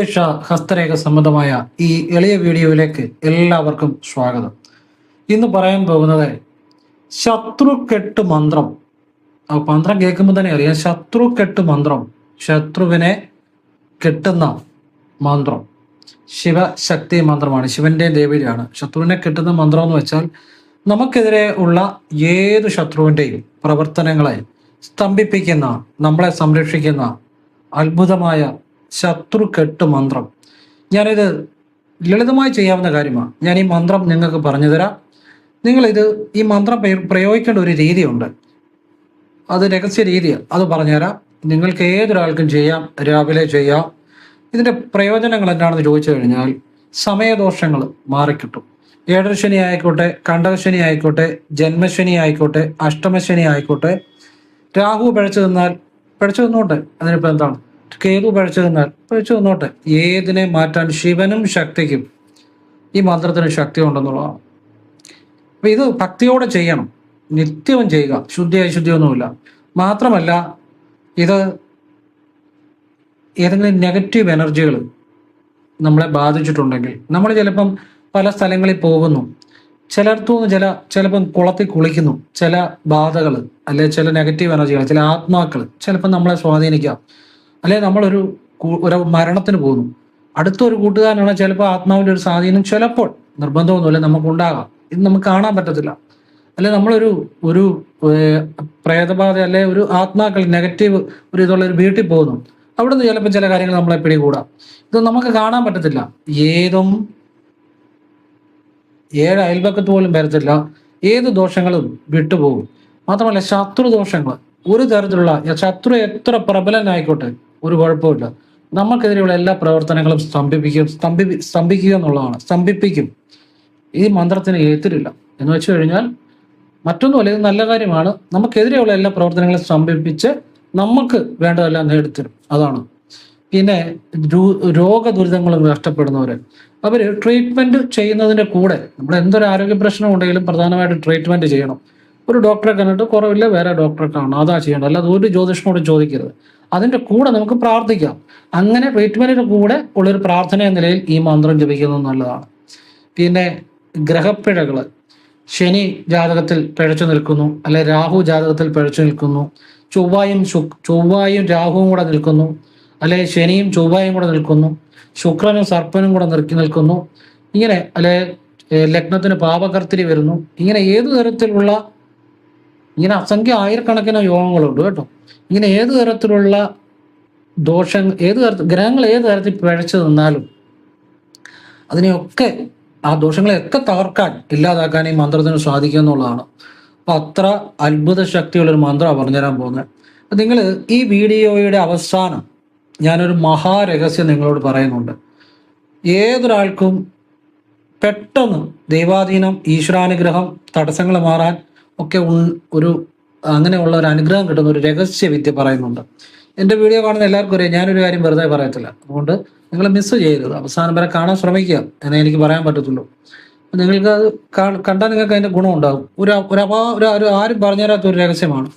ഹസ്തരേഖ സംബന്ധമായ ഈ എളിയ വീഡിയോയിലേക്ക് എല്ലാവർക്കും സ്വാഗതം. ഇന്ന് പറയാൻ പോകുന്നത് ശത്രുക്കെട്ട് മന്ത്രം. മന്ത്രം കേൾക്കുമ്പോൾ തന്നെ അറിയാം, ശത്രുക്കെട്ട് മന്ത്രം, ശത്രുവിനെ കെട്ടുന്ന മന്ത്രം, ശിവശക്തി മന്ത്രമാണ്, ശിവന്റെയും ദേവിയുടെയാണ്. ശത്രുവിനെ കെട്ടുന്ന മന്ത്രം എന്ന് വെച്ചാൽ നമുക്കെതിരെ ഉള്ള ഏത് ശത്രുവിൻ്റെയും പ്രവർത്തനങ്ങളെ സ്തംഭിപ്പിക്കുന്ന, നമ്മളെ സംരക്ഷിക്കുന്ന അത്ഭുതമായ ശത്രുക്കെട്ട് മന്ത്രം. ഞാനിത് ലളിതമായി ചെയ്യാവുന്ന കാര്യമാണ്. ഞാൻ ഈ മന്ത്രം നിങ്ങൾക്ക് പറഞ്ഞു തരാം. നിങ്ങളിത് ഈ മന്ത്രം പ്രയോഗിക്കേണ്ട ഒരു രീതിയുണ്ട്, അത് രഹസ്യ രീതിയാണ്, അത് പറഞ്ഞുതരാം. നിങ്ങൾക്ക് ഏതൊരാൾക്കും ചെയ്യാം, രാവിലെ ചെയ്യാം. ഇതിൻ്റെ പ്രയോജനങ്ങൾ എന്താണെന്ന് ചോദിച്ചു കഴിഞ്ഞാൽ സമയദോഷങ്ങൾ മാറിക്കിട്ടും. ഏഴരശനി ആയിക്കോട്ടെ, കണ്ടകശനി ആയിക്കോട്ടെ, ജന്മശനി ആയിക്കോട്ടെ, അഷ്ടമശനി ആയിക്കോട്ടെ, രാഹു പിഴച്ചു നിന്നോട്ടെ, അതിനിപ്പോൾ എന്താണ്, കേതു പിഴച്ചു നിന്നോട്ടെ, ഏതിനെ മാറ്റാൻ ശിവനും ശക്തിക്കും ഈ മന്ത്രത്തിന് ശക്തി ഉണ്ടെന്നുള്ളതാണ്. അപ്പൊ ഇത് ഭക്തിയോടെ ചെയ്യണം, നിത്യവും ചെയ്യുക, ശുദ്ധി അശുദ്ധിയൊന്നുമില്ല. മാത്രമല്ല, ഇത് ഏതെങ്കിലും നെഗറ്റീവ് എനർജികൾ നമ്മളെ ബാധിച്ചിട്ടുണ്ടെങ്കിൽ, നമ്മൾ ചിലപ്പം പല സ്ഥലങ്ങളിൽ പോകുന്നു, ചിലർത്തുനിന്ന് ചിലപ്പം കുളത്തിൽ കുളിക്കുന്നു, ചില ബാധകൾ അല്ലെ ചില നെഗറ്റീവ് എനർജികൾ, ചില ആത്മാക്കൾ ചിലപ്പം നമ്മളെ സ്വാധീനിക്കാം. അല്ലെ നമ്മളൊരു മരണത്തിന് പോകുന്നു, അടുത്തൊരു കൂട്ടുകാരനാണ്, ചിലപ്പോൾ ആത്മാവിൻ്റെ ഒരു സ്വാധീനം ചിലപ്പോൾ, നിർബന്ധമൊന്നുമില്ല, നമുക്കുണ്ടാകാം. ഇത് നമുക്ക് കാണാൻ പറ്റത്തില്ല. അല്ലെ നമ്മളൊരു ഒരു പ്രേതബാധ അല്ലെ ഒരു ആത്മാക്കൾ നെഗറ്റീവ് ഒരു ഇതുള്ള ഒരു വീട്ടിൽ പോകുന്നു, അവിടുന്ന് ചിലപ്പോൾ ചില കാര്യങ്ങൾ നമ്മളെ പിടികൂടാം. ഇത് നമുക്ക് കാണാൻ പറ്റത്തില്ല. ഏഴ് അയൽപക്കത്ത് പോലും വരത്തില്ല. ഏത് ദോഷങ്ങളും വിട്ടുപോകും. മാത്രമല്ല, ശത്രുദോഷങ്ങൾ ഒരു തരത്തിലുള്ള, ശത്രു എത്ര പ്രബലനായിക്കോട്ടെ ഒരു കുഴപ്പമില്ല, നമുക്കെതിരെയുള്ള എല്ലാ പ്രവർത്തനങ്ങളും സ്തംഭിക്കുക എന്നുള്ളതാണ്, സ്തംഭിപ്പിക്കും. ഈ മന്ത്രത്തിന് എതിരില്ല എന്ന് വെച്ച് കഴിഞ്ഞാൽ മറ്റൊന്നുമല്ല, ഇത് നല്ല കാര്യമാണ്. നമുക്കെതിരെയുള്ള എല്ലാ പ്രവർത്തനങ്ങളും സ്തംഭിപ്പിച്ച് നമുക്ക് വേണ്ടതെല്ലാം നേടിത്തരും, അതാണ്. പിന്നെ രോഗദുരിതങ്ങളും നഷ്ടപ്പെടുന്നവര്, അവര് ട്രീറ്റ്മെന്റ് ചെയ്യുന്നതിന്റെ കൂടെ, നമ്മൾ എന്തൊരു ആരോഗ്യ പ്രശ്നം ഉണ്ടെങ്കിലും പ്രധാനമായിട്ട് ട്രീറ്റ്മെന്റ് ചെയ്യണം. ഒരു ഡോക്ടറെ കണ്ടിട്ട് കുറവില്ല, വേറെ ഡോക്ടറെ കാണണം, അതാ ചെയ്യേണ്ടത്. അല്ലാതെ ഒരു ജ്യോതിഷനോട് ചോദിക്കരുത്. അതിന്റെ കൂടെ നമുക്ക് പ്രാർത്ഥിക്കാം. അങ്ങനെ ട്രീറ്റ്മെന്റിന്റെ കൂടെ ഉള്ളൊരു പ്രാർത്ഥന എന്ന നിലയിൽ ഈ മന്ത്രം ജപിക്കുന്നത് നല്ലതാണ്. പിന്നെ ഗ്രഹപ്പിഴകള്, ശനി ജാതകത്തിൽ പിഴച്ചു നിൽക്കുന്നു, അല്ലെ രാഹു ജാതകത്തിൽ പിഴച്ചു നിൽക്കുന്നു, ചൊവ്വായും രാഹുവും കൂടെ നിൽക്കുന്നു, അല്ലെ ശനിയും ചൊവ്വായും കൂടെ നിൽക്കുന്നു, ശുക്രനും സർപ്പനും കൂടെ നിൽക്കുന്നു, ഇങ്ങനെ, അല്ലെ ലഗ്നത്തിന് പാപകർത്തിരി വരുന്നു, ഇങ്ങനെ ഏതു തരത്തിലുള്ള, ഇങ്ങനെ അസംഖ്യ ആയിരക്കണക്കിന് യോഗങ്ങളുണ്ട് കേട്ടോ. ഇങ്ങനെ ഏതു തരത്തിലുള്ള ഗ്രഹങ്ങൾ ഏത് തരത്തിൽ പിഴച്ചു നിന്നാലും അതിനെയൊക്കെ, ആ ദോഷങ്ങളെയൊക്കെ തകർക്കാൻ, ഇല്ലാതാക്കാൻ ഈ മന്ത്രത്തിന് സാധിക്കും എന്നുള്ളതാണ്. അപ്പൊ അത്ര അത്ഭുത ശക്തിയുള്ളൊരു മന്ത്രമാണ് പറഞ്ഞുതരാൻ പോകുന്നത്. നിങ്ങൾ ഈ വീഡിയോയുടെ അവസാനം ഞാനൊരു മഹാരഹസ്യം നിങ്ങളോട് പറയുന്നുണ്ട്. ഏതൊരാൾക്കും പെട്ടെന്ന് ദൈവാധീനം, ഈശ്വരാനുഗ്രഹം, തടസ്സങ്ങൾ മാറാൻ ഒക്കെ അങ്ങനെയുള്ള ഒരു അനുഗ്രഹം കിട്ടുന്ന ഒരു രഹസ്യ വിദ്യ പറയുന്നുണ്ട്. എൻ്റെ വീഡിയോ കാണുന്ന എല്ലാവർക്കും അറിയാം, ഞാനൊരു കാര്യം വെറുതെ പറയത്തില്ല. അതുകൊണ്ട് നിങ്ങൾ മിസ് ചെയ്യരുത്, അവസാനം വരെ കാണാൻ ശ്രമിക്കുക എന്നേ എനിക്ക് പറയാൻ പറ്റത്തുള്ളൂ. നിങ്ങൾക്ക് അത് കണ്ടാൽ നിങ്ങൾക്ക് അതിൻ്റെ ഗുണം ഉണ്ടാകും. ആരും പറഞ്ഞു തരാത്ത ഒരു രഹസ്യമാണ്,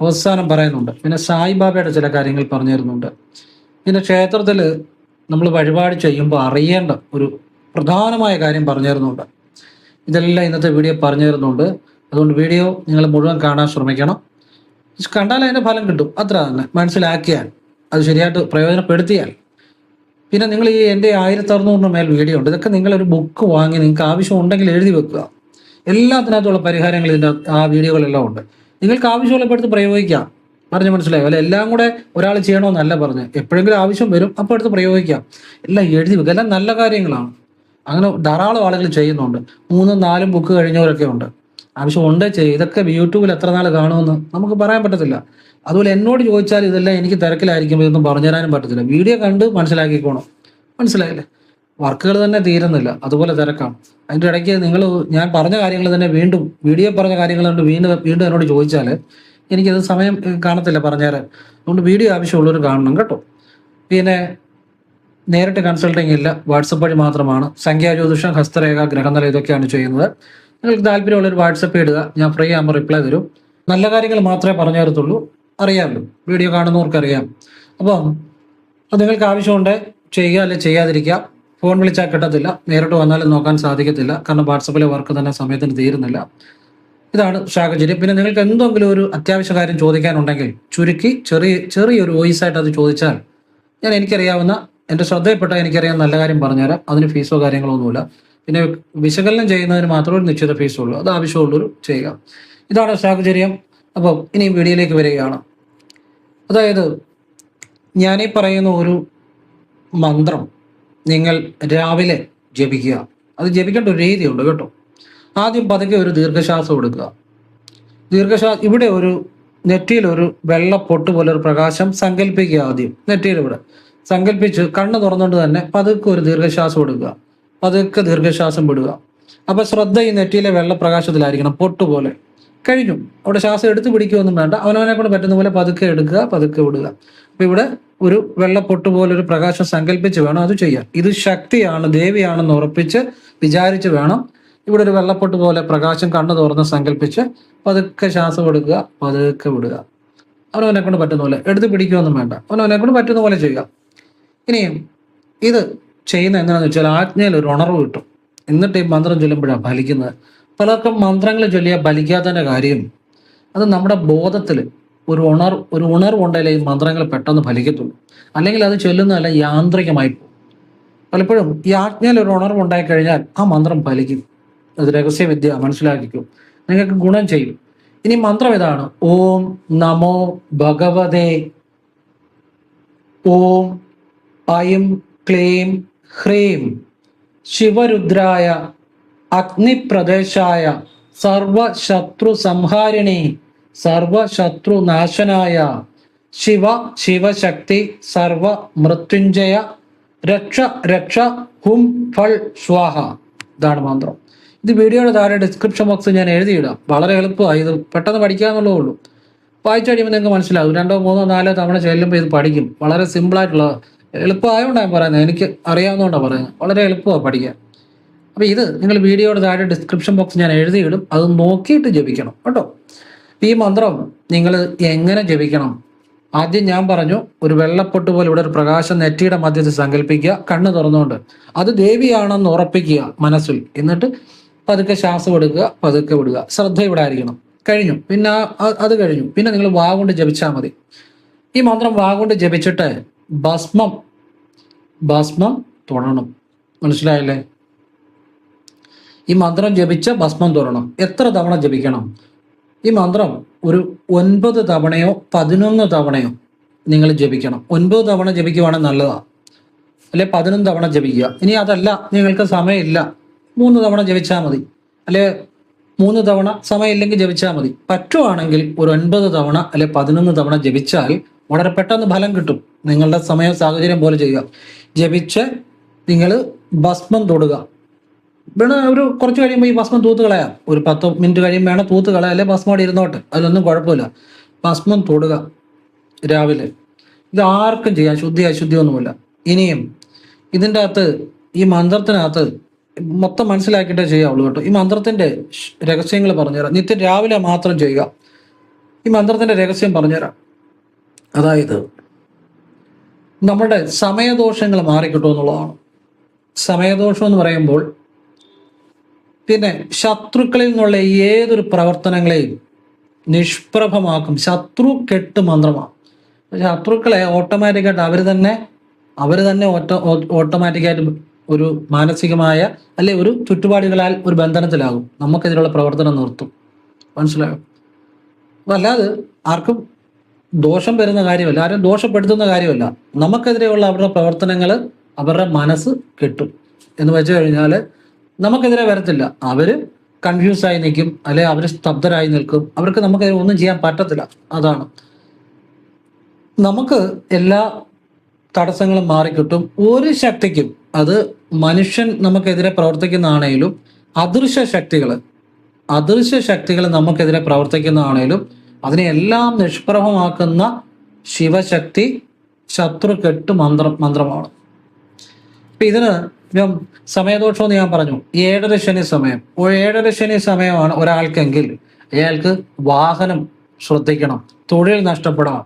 അവസാനം പറയുന്നുണ്ട്. പിന്നെ സായിബാബയുടെ ചില കാര്യങ്ങൾ പറഞ്ഞു തരുന്നുണ്ട്. പിന്നെ ക്ഷേത്രത്തിൽ നമ്മൾ വഴിപാട് ചെയ്യുമ്പോൾ അറിയേണ്ട ഒരു പ്രധാനമായ കാര്യം പറഞ്ഞു തരുന്നുണ്ട്. ഇതെല്ലാം ഇന്നത്തെ വീഡിയോ പറഞ്ഞു തരുന്നുണ്ട്. അതുകൊണ്ട് വീഡിയോ നിങ്ങൾ മുഴുവൻ കാണാൻ ശ്രമിക്കണം. കണ്ടാൽ അതിൻ്റെ ഫലം കിട്ടും, അത്ര തന്നെ. മനസ്സിലാക്കിയാൽ, അത് ശരിയായിട്ട് പ്രയോജനപ്പെടുത്തിയാൽ. പിന്നെ നിങ്ങൾ ഈ എൻ്റെ 1600 മേൽ വീഡിയോ ഉണ്ട്, ഇതൊക്കെ നിങ്ങളൊരു ബുക്ക് വാങ്ങി നിങ്ങൾക്ക് ആവശ്യം ഉണ്ടെങ്കിൽ എഴുതി വെക്കുക. എല്ലാത്തിനകത്തുള്ള പരിഹാരങ്ങൾ ഇതിൻ്റെ ആ വീഡിയോകളെല്ലാം ഉണ്ട്. നിങ്ങൾക്ക് ആവശ്യമുള്ളപ്പെടുത്ത് പ്രയോഗിക്കാം. പറഞ്ഞ് മനസ്സിലായോ? അല്ല എല്ലാം കൂടെ ഒരാൾ ചെയ്യണമെന്നല്ല പറഞ്ഞ്, എപ്പോഴെങ്കിലും ആവശ്യം വരും, അപ്പോൾ എടുത്ത് പ്രയോഗിക്കാം. എല്ലാം എഴുതി വെക്കുക, എല്ലാം നല്ല കാര്യങ്ങളാണ്. അങ്ങനെ ധാരാളം ആളുകൾ ചെയ്യുന്നുണ്ട്. 3, 4 ബുക്ക് കഴിഞ്ഞവരൊക്കെ ഉണ്ട്. ആവശ്യം ഉണ്ടേ ചെയ്യും. ഇതൊക്കെ യൂട്യൂബിൽ എത്ര നാൾ കാണുമെന്ന് നമുക്ക് പറയാൻ പറ്റത്തില്ല. അതുപോലെ എന്നോട് ചോദിച്ചാൽ ഇതെല്ലാം എനിക്ക് തിരക്കിലായിരിക്കും, ഇതൊന്നും പറഞ്ഞു തരാനും പറ്റത്തില്ല. വീഡിയോ കണ്ട് മനസ്സിലാക്കിക്കോണം, മനസ്സിലായില്ലേ? വർക്കുകൾ തന്നെ തീരുന്നില്ല, അതുപോലെ തിരക്കാണ്. അതിൻ്റെ ഇടയ്ക്ക് ഞാൻ പറഞ്ഞ കാര്യങ്ങൾ തന്നെ വീണ്ടും, വീഡിയോ പറഞ്ഞ കാര്യങ്ങൾ കൊണ്ട് വീണ്ടും എന്നോട് ചോദിച്ചാൽ എനിക്കത് സമയം കാണത്തില്ല പറഞ്ഞുതരാൻ. അതുകൊണ്ട് വീഡിയോ ആവശ്യമുള്ളവർ കാണണം കേട്ടോ. പിന്നെ നേരിട്ട് കൺസൾട്ടിങ് ഇല്ല, വാട്സപ്പ് വഴി മാത്രമാണ്. സംഖ്യാജ്യോതിഷം, ഹസ്തരേഖ, ഗ്രഹനില ഇതൊക്കെയാണ് ചെയ്യുന്നത്. നിങ്ങൾക്ക് താല്പര്യമുള്ളൊരു വാട്സപ്പ് ഇടുക, ഞാൻ ഫ്രീ ആകുമ്പോൾ റിപ്ലൈ തരും. നല്ല കാര്യങ്ങൾ മാത്രമേ പറഞ്ഞു തരത്തുള്ളൂ, അറിയാമല്ലോ, വീഡിയോ കാണുന്നവർക്ക് അറിയാം. അപ്പം നിങ്ങൾക്ക് ആവശ്യമുണ്ട് ചെയ്യുക അല്ലെങ്കിൽ ചെയ്യാതിരിക്കുക. ഫോൺ വിളിച്ചാൽ കിട്ടത്തില്ല, നേരിട്ട് വന്നാലും നോക്കാൻ സാധിക്കത്തില്ല, കാരണം വാട്സപ്പിലെ വർക്ക് തന്നെ സമയത്തിന് തീരുന്നില്ല. ഇതാണ് സാഹചര്യം. പിന്നെ നിങ്ങൾക്ക് എന്തെങ്കിലും ഒരു അത്യാവശ്യ കാര്യം ചോദിക്കാനുണ്ടെങ്കിൽ ചുരുക്കി ചെറിയൊരു വോയിസ് ആയിട്ട് അത് ചോദിച്ചാൽ ഞാൻ എനിക്കറിയാവുന്ന, എൻ്റെ ശ്രദ്ധയിൽപ്പെട്ട എനിക്കറിയാവുന്ന നല്ല കാര്യം പറഞ്ഞുതരാം. അതിന് ഫീസോ കാര്യങ്ങളോ ഒന്നുമില്ല. പിന്നെ വിശകലനം ചെയ്യുന്നതിന് മാത്രമേ ഒരു നിശ്ചിത ഫീസുള്ളൂ. അത് ആവശ്യമുള്ളൊരു ചെയ്യുക. ഇതാണ് സാഹചര്യം. അപ്പോൾ ഇനി വീഡിയോയിലേക്ക് വരികയാണ്. അതായത് ഞാനീ പറയുന്ന ഒരു മന്ത്രം നിങ്ങൾ രാവിലെ ജപിക്കുക. അത് ജപിക്കേണ്ട ഒരു രീതിയുണ്ട് കേട്ടോ. ആദ്യം പതുക്കെ ഒരു ദീർഘശ്വാസം എടുക്കുക. ഇവിടെ ഒരു നെറ്റിയിലൊരു വെള്ളപ്പൊട്ട് പോലെ ഒരു പ്രകാശം സങ്കല്പിക്കുക. ആദ്യം നെറ്റിയിലിവിടെ സങ്കല്പിച്ച് കണ്ണ് തുറന്നുകൊണ്ട് തന്നെ പതുക്കെ ഒരു ദീർഘശ്വാസം എടുക്കുക. പതുക്കെ ദീർഘശ്വാസം വിടുക. അപ്പൊ ശ്രദ്ധ ഈ നെറ്റിയിലെ വെള്ളപ്രകാശത്തിലായിരിക്കണം, പൊട്ടുപോലെ. കഴിഞ്ഞു. അവിടെ ശ്വാസം എടുത്ത് പിടിക്കുകയൊന്നും വേണ്ട. അവനവനെ കൊണ്ട് പറ്റുന്ന പോലെ പതുക്കെ എടുക്കുക, പതുക്കെ വിടുക. അപ്പൊ ഇവിടെ ഒരു വെള്ളപ്പൊട്ട് പോലെ ഒരു പ്രകാശം സങ്കല്പിച്ച് വേണം അത് ചെയ്യാൻ. ഇത് ശക്തിയാണ്, ദേവിയാണെന്ന് ഉറപ്പിച്ച് വിചാരിച്ച് വേണം. ഇവിടെ ഒരു വെള്ളപ്പൊട്ട് പോലെ പ്രകാശം കണ്ണ് തുറന്ന് സങ്കല്പിച്ച് പതുക്കെ ശ്വാസം എടുക്കുക, പതുക്കെ വിടുക. അവനവനെ കൊണ്ട് പറ്റുന്ന പോലെ. എടുത്ത് പിടിക്കുകയൊന്നും വേണ്ട, അവനവനെ കൊണ്ട് പറ്റുന്ന പോലെ ചെയ്യുക. ഇനിയും ഇത് ചെയ്യുന്ന എന്താണെന്ന് വെച്ചാൽ ആജ്ഞയിൽ ഒരു ഉണർവ് കിട്ടും. എന്നിട്ട് ഈ മന്ത്രം ചൊല്ലുമ്പോഴാണ് ഫലിക്കുന്നത്. പലർക്കും മന്ത്രങ്ങൾ ചൊല്ലിയാൽ ഫലിക്കാത്തതിൻ്റെ കാര്യം അത് നമ്മുടെ ബോധത്തിൽ ഒരു ഉണർവുണ്ടെങ്കിലേ ഈ മന്ത്രങ്ങൾ പെട്ടെന്ന് ഫലിക്കത്തുള്ളൂ. അല്ലെങ്കിൽ അത് ചൊല്ലുന്നതല്ല യാന്ത്രികമായി പോകും. പലപ്പോഴും ഈ ആജ്ഞയിൽ ഒരു ഉണർവുണ്ടായി കഴിഞ്ഞാൽ ആ മന്ത്രം ഫലിക്കും. അത് രഹസ്യവിദ്യ, മനസ്സിലാക്കിക്കും, നിങ്ങൾക്ക് ഗുണം ചെയ്യും. ഇനി മന്ത്രം ഇതാണ്: ഓം നമോ ഭഗവതേ ഓം ഐം ക്ലീം ഹ്രീം ശിവരുദ്രായ അഗ്നിപ്രദേശായ സർവശത്രു സംഹാരിണി സർവശത്രുനാശനായ ശിവ ശിവശക്തി സർവ മൃത്യുഞ്ജയ രക്ഷ രക്ഷ ഹും ഫൾ സ്വാഹ. ഇതാണ് മന്ത്രം. ഇത് വീഡിയോയുടെ താഴെ ഡിസ്ക്രിപ്ഷൻ ബോക്സിൽ ഞാൻ എഴുതിയിടാം. വളരെ എളുപ്പമായി, ഇത് പെട്ടെന്ന് പഠിക്കാന്നുള്ളതേ ഉള്ളൂ. വായിച്ചു കഴിയുമ്പോൾ നിങ്ങൾക്ക് മനസ്സിലാവും. 2, 3, 4 തവണ ചെല്ലുമ്പോൾ ഇത് പഠിക്കും. വളരെ സിമ്പിളായിട്ടുള്ള, എളുപ്പമായതുകൊണ്ടാണ് ഞാൻ പറയുന്നത്. എനിക്ക് അറിയാവുന്നതുകൊണ്ടാണ് പറയുന്നത്. വളരെ എളുപ്പമാണ് പഠിക്കാൻ. അപ്പോൾ ഇത് നിങ്ങൾ വീഡിയോയുടെ താഴെ ഡിസ്ക്രിപ്ഷൻ ബോക്സ് ഞാൻ എഴുതിയിടും. അത് നോക്കിയിട്ട് ജപിക്കണം കേട്ടോ. ഈ മന്ത്രം നിങ്ങൾ എങ്ങനെ ജപിക്കണം? ആദ്യം ഞാൻ പറഞ്ഞു, ഒരു വെള്ളപ്പൊട്ട് പോലെ ഇവിടെ ഒരു പ്രകാശം നെറ്റിയുടെ മധ്യത്തിൽ സങ്കല്പിക്കുക, കണ്ണ് തുറന്നുകൊണ്ട്. അത് ദേവിയാണെന്ന് ഉറപ്പിക്കുക മനസ്സിൽ. എന്നിട്ട് പതുക്കെ ശ്വാസം എടുക്കുക, പതുക്കെ വിടുക. ശ്രദ്ധ ഇവിടെ ആയിരിക്കണം. കഴിഞ്ഞു. പിന്നെ അത് കഴിഞ്ഞു. പിന്നെ നിങ്ങൾ വാ കൊണ്ട് ജപിച്ചാൽ മതി. ഈ മന്ത്രം വാ കൊണ്ട് ജപിച്ചിട്ട് ഭസ്മം തൊടണം. മനസ്സിലായല്ലേ? ഈ മന്ത്രം ജപിച്ച ഭസ്മം തൊടണം. എത്ര തവണ ജപിക്കണം? ഈ മന്ത്രം ഒരു 9 തവണയോ 11 തവണയോ നിങ്ങൾ ജപിക്കണം. 9 തവണ ജപിക്കുവാണെങ്കിൽ നല്ലതാണ്. അല്ലെ 11 തവണ ജപിക്കുക. ഇനി അതല്ല, നിങ്ങൾക്ക് സമയമില്ല, 3 തവണ ജപിച്ചാൽ മതി. അല്ലെ 3 തവണ സമയമില്ലെങ്കിൽ ജപിച്ചാൽ മതി. പറ്റുവാണെങ്കിൽ ഒരു 9 തവണ അല്ലെ 11 തവണ ജപിച്ചാൽ വളരെ പെട്ടെന്ന് ഫലം കിട്ടും. നിങ്ങളുടെ സമയ സാഹചര്യം പോലെ ചെയ്യുക. ജപിച്ച് നിങ്ങൾ ഭസ്മം തൊടുക. വേണം ഒരു കുറച്ച് കഴിയുമ്പോൾ ഈ ഭസ്മം തൂത്ത് കളയാം. ഒരു 10 മിനിറ്റ് കഴിയുമ്പോൾ വേണം തൂത്ത് കളയാം. അല്ലെ ഭസ്മം അവിടെ ഇരുന്നോട്ടെ, അതിലൊന്നും കുഴപ്പമില്ല. ഭസ്മം തൊടുക രാവിലെ. ഇത് ആർക്കും ചെയ്യാം, ശുദ്ധി അശുദ്ധി ഒന്നുമില്ല. ഇനിയും ഇതിൻ്റെ അകത്ത്, ഈ മന്ത്രത്തിനകത്ത് മൊത്തം മനസ്സിലാക്കിയിട്ടേ ചെയ്യാവുള്ളൂ കേട്ടോ. ഈ മന്ത്രത്തിന്റെ രഹസ്യങ്ങൾ പറഞ്ഞുതരാം. നിത്യം രാവിലെ മാത്രം ചെയ്യുക. ഈ മന്ത്രത്തിന്റെ രഹസ്യം പറഞ്ഞുതരാം. അതായത് നമ്മുടെ സമയദോഷങ്ങൾ മാറിക്കിട്ടും എന്നുള്ളതാണ്. സമയദോഷം എന്ന് പറയുമ്പോൾ പിന്നെ ശത്രുക്കളിൽ നിന്നുള്ള ഏതൊരു പ്രവർത്തനങ്ങളെയും നിഷ്പ്രഭമാക്കും. ശത്രു കെട്ട് മന്ത്രമാണ്. ശത്രുക്കളെ ഓട്ടോമാറ്റിക്കായിട്ട് അവർ തന്നെ ഓട്ടോമാറ്റിക്കായിട്ട് ഒരു മാനസികമായ അല്ലെ ഒരു ചുറ്റുപാടുകളാൽ ഒരു ബന്ധനത്തിലാകും. നമുക്കെതിരെയുള്ള പ്രവർത്തനം നിർത്തും. മനസ്സിലായോ? അല്ലാതെ ആർക്കും ദോഷം വരുന്ന കാര്യമല്ല, ആരും ദോഷപ്പെടുത്തുന്ന കാര്യമല്ല. നമുക്കെതിരെയുള്ള അവരുടെ പ്രവർത്തനങ്ങൾ അവരുടെ മനസ്സ് കെട്ടും. എന്ന് വെച്ച് കഴിഞ്ഞാൽ നമുക്കെതിരെ വരത്തില്ല. അവർ കൺഫ്യൂസായി നിൽക്കും, അല്ലെ അവർ സ്തബ്ധരായി നിൽക്കും. അവർക്ക് നമുക്കെതിരെ ഒന്നും ചെയ്യാൻ പറ്റത്തില്ല. അതാണ്. നമുക്ക് എല്ലാ തടസ്സങ്ങളും മാറിക്കിട്ടും. ഒരു ശക്തിക്കും, അത് മനുഷ്യൻ നമുക്കെതിരെ പ്രവർത്തിക്കുന്നതാണേലും അദൃശ്യ ശക്തികൾ നമുക്കെതിരെ പ്രവർത്തിക്കുന്നതാണേലും അതിനെല്ലാം നിഷ്പ്രഭമാക്കുന്ന ശിവശക്തി ശത്രു കെട്ട് മന്ത്രമാണ്. അപ്പൊ ഇതിന് സമയദോഷം എന്ന് ഞാൻ പറഞ്ഞു. 7:30 ശനി സമയം. 7:30 ശനി സമയമാണ് ഒരാൾക്കെങ്കിൽ അയാൾക്ക് വാഹനം ശ്രദ്ധിക്കണം. തൊഴിൽ നഷ്ടപ്പെടാം.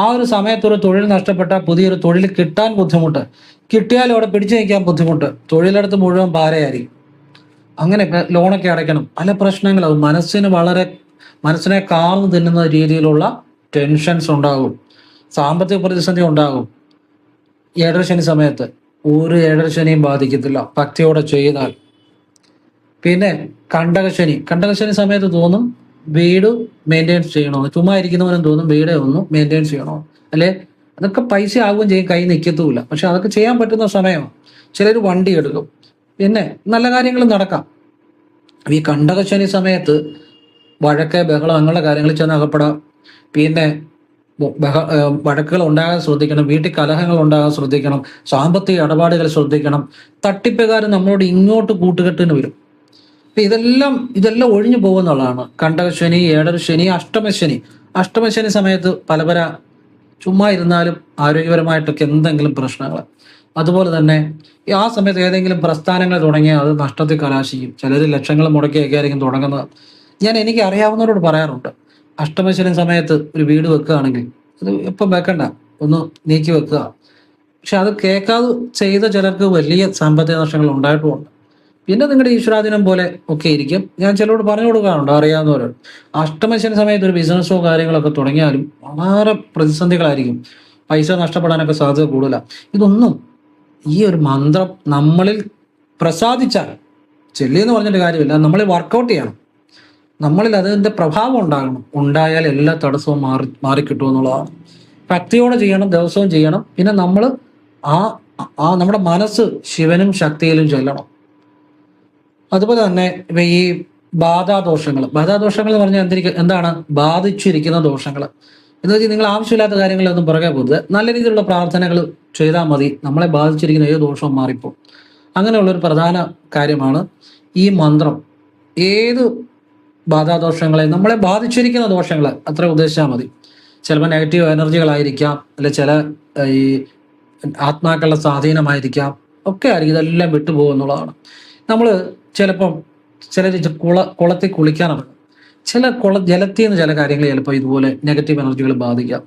ആ ഒരു സമയത്തൊരു തൊഴിൽ നഷ്ടപ്പെട്ടാൽ പുതിയൊരു തൊഴിൽ കിട്ടാൻ ബുദ്ധിമുട്ട്. കിട്ടിയാലും അവിടെ പിടിച്ചു നിൽക്കാൻ ബുദ്ധിമുട്ട്, തൊഴിലെടുത്ത് മുഴുവൻ പാരയായിരിക്കും. അങ്ങനെ ലോണൊക്കെ അടയ്ക്കണം, പല പ്രശ്നങ്ങളും മനസ്സിനെ കാർന്നു തിന്നുന്ന രീതിയിലുള്ള ടെൻഷൻസ് ഉണ്ടാകും, സാമ്പത്തിക പ്രതിസന്ധി ഉണ്ടാകും. ഏഴര ശനി സമയത്ത് ഒരു ഏഴര ശനിയും ബാധിക്കത്തില്ല ഭക്തിയോടെ ചെയ്താൽ. പിന്നെ കണ്ടകശനി സമയത്ത് തോന്നും വീട് മെയിൻറ്റെയിൻസ് ചെയ്യണമെന്ന്, ചുമ്മാ ഇരിക്കുന്നവനും തോന്നും വീട് ഒന്ന് മെയിൻറ്റെയിൻസ് ചെയ്യണോ, അല്ലെ അതൊക്കെ പൈസ ആവുകയും ചെയ്യും, കൈ നിൽക്കത്തുമില്ല. പക്ഷെ അതൊക്കെ ചെയ്യാൻ പറ്റുന്ന സമയമാണ്. ചിലർ വണ്ടി എടുക്കും, പിന്നെ നല്ല കാര്യങ്ങൾ നടക്കാം. ഈ കണ്ടകശനി സമയത്ത് വഴക്ക് ബഹളം അങ്ങനെയുള്ള കാര്യങ്ങളിൽ ചെന്ന് അകപ്പെടാം. പിന്നെ വഴക്കുകൾ ഉണ്ടാകാൻ ശ്രദ്ധിക്കണം, വീട്ടിൽ കലഹങ്ങൾ ഉണ്ടാകാൻ ശ്രദ്ധിക്കണം, സാമ്പത്തിക ഇടപാടുകൾ ശ്രദ്ധിക്കണം. തട്ടിപ്പുകാർ നമ്മളോട് ഇങ്ങോട്ട് കൂട്ടുകെട്ടിന് വരും. ഇതെല്ലാം ഒഴിഞ്ഞു പോകുന്നുള്ളതാണ്. കണ്ടകശനി, ഏഴരശനി, അഷ്ടമശനി സമയത്ത് പല ചുമ്മാ ഇരുന്നാലും ആരോഗ്യപരമായിട്ടൊക്കെ എന്തെങ്കിലും പ്രശ്നങ്ങൾ. അതുപോലെ തന്നെ ആ സമയത്ത് ഏതെങ്കിലും പ്രസ്ഥാനങ്ങൾ തുടങ്ങിയാൽ അത് നഷ്ടത്തിൽ കലാശിക്കും. ചിലർ ലക്ഷങ്ങൾ മുടക്കിയൊക്കെ ആയിരിക്കും തുടങ്ങുന്നത്. എനിക്ക് അറിയാവുന്നവരോട് പറയാറുണ്ട്, അഷ്ടമശനി സമയത്ത് ഒരു വീട് വെക്കുകയാണെങ്കിൽ അത് ഇപ്പം വെക്കണ്ട, ഒന്ന് നീക്കി വെക്കുക. പക്ഷെ അത് കേൾക്കാതെ ചെയ്ത ചിലർക്ക് വലിയ സാമ്പത്തിക നഷ്ടങ്ങൾ ഉണ്ടായിട്ടുമുണ്ട്. പിന്നെ നിങ്ങളുടെ ഈശ്വരാധീനം പോലെ ഒക്കെ ഇരിക്കും. ഞാൻ ചിലരോട് പറഞ്ഞു കൊടുക്കാറുണ്ട്, അറിയാവുന്നവർ അഷ്ടമശനി സമയത്ത് ഒരു ബിസിനസ്സോ കാര്യങ്ങളൊക്കെ തുടങ്ങിയാലും വളരെ പ്രതിസന്ധികളായിരിക്കും, പൈസ നഷ്ടപ്പെടാനൊക്കെ സാധ്യത കൂടുതലാണ്. ഇതൊന്നും ഈ ഒരു മന്ത്രം നമ്മളിൽ പ്രസാദിച്ചാൽ, ചെല്ലിയെന്ന് പറഞ്ഞിട്ട് കാര്യമില്ല, നമ്മളിൽ വർക്കൗട്ട് ചെയ്യണം, നമ്മളിൽ അതിൻ്റെ പ്രഭാവം ഉണ്ടായാൽ എല്ലാ തടസ്സവും മാറിക്കിട്ടുമെന്നുള്ളതാണ്. ഭക്തിയോടെ ചെയ്യണം, ദിവസവും ചെയ്യണം. പിന്നെ നമ്മൾ നമ്മുടെ മനസ്സ് ശിവനും ശക്തിയിലും ചെല്ലണം. അതുപോലെ തന്നെ ഈ ബാധാദോഷങ്ങൾ എന്ന് പറഞ്ഞാൽ എന്താണ് ബാധിച്ചിരിക്കുന്ന ദോഷങ്ങൾ എന്ന് വെച്ചാൽ നിങ്ങൾ ആവശ്യമില്ലാത്ത കാര്യങ്ങളൊന്നും പുറകെ പോകുന്നത്, നല്ല രീതിയിലുള്ള പ്രാർത്ഥനകൾ ചെയ്താൽ മതി, നമ്മളെ ബാധിച്ചിരിക്കുന്ന ഏത് ദോഷവും മാറിപ്പോകും. അങ്ങനെയുള്ളൊരു പ്രധാന കാര്യമാണ് ഈ മന്ത്രം. ഏത് ബാധാദോഷങ്ങളെ, നമ്മളെ ബാധിച്ചിരിക്കുന്ന ദോഷങ്ങൾ അത്ര ഉദ്ദേശിച്ചാൽ മതി. ചിലപ്പോൾ നെഗറ്റീവ് എനർജികളായിരിക്കാം, അല്ലെ ചില ഈ ആത്മാക്കളുടെ സ്വാധീനമായിരിക്കാം, ഒക്കെ ആയിരിക്കും. ഇതെല്ലാം വിട്ടുപോകുന്നുള്ളതാണ്. നമ്മൾ ചിലപ്പം ചിലർ കുളത്തിൽ കുളിക്കാനിറങ്ങും, ജലത്തിൽ നിന്ന് ചില കാര്യങ്ങൾ ചിലപ്പോൾ ഇതുപോലെ നെഗറ്റീവ് എനർജികൾ ബാധിക്കാം.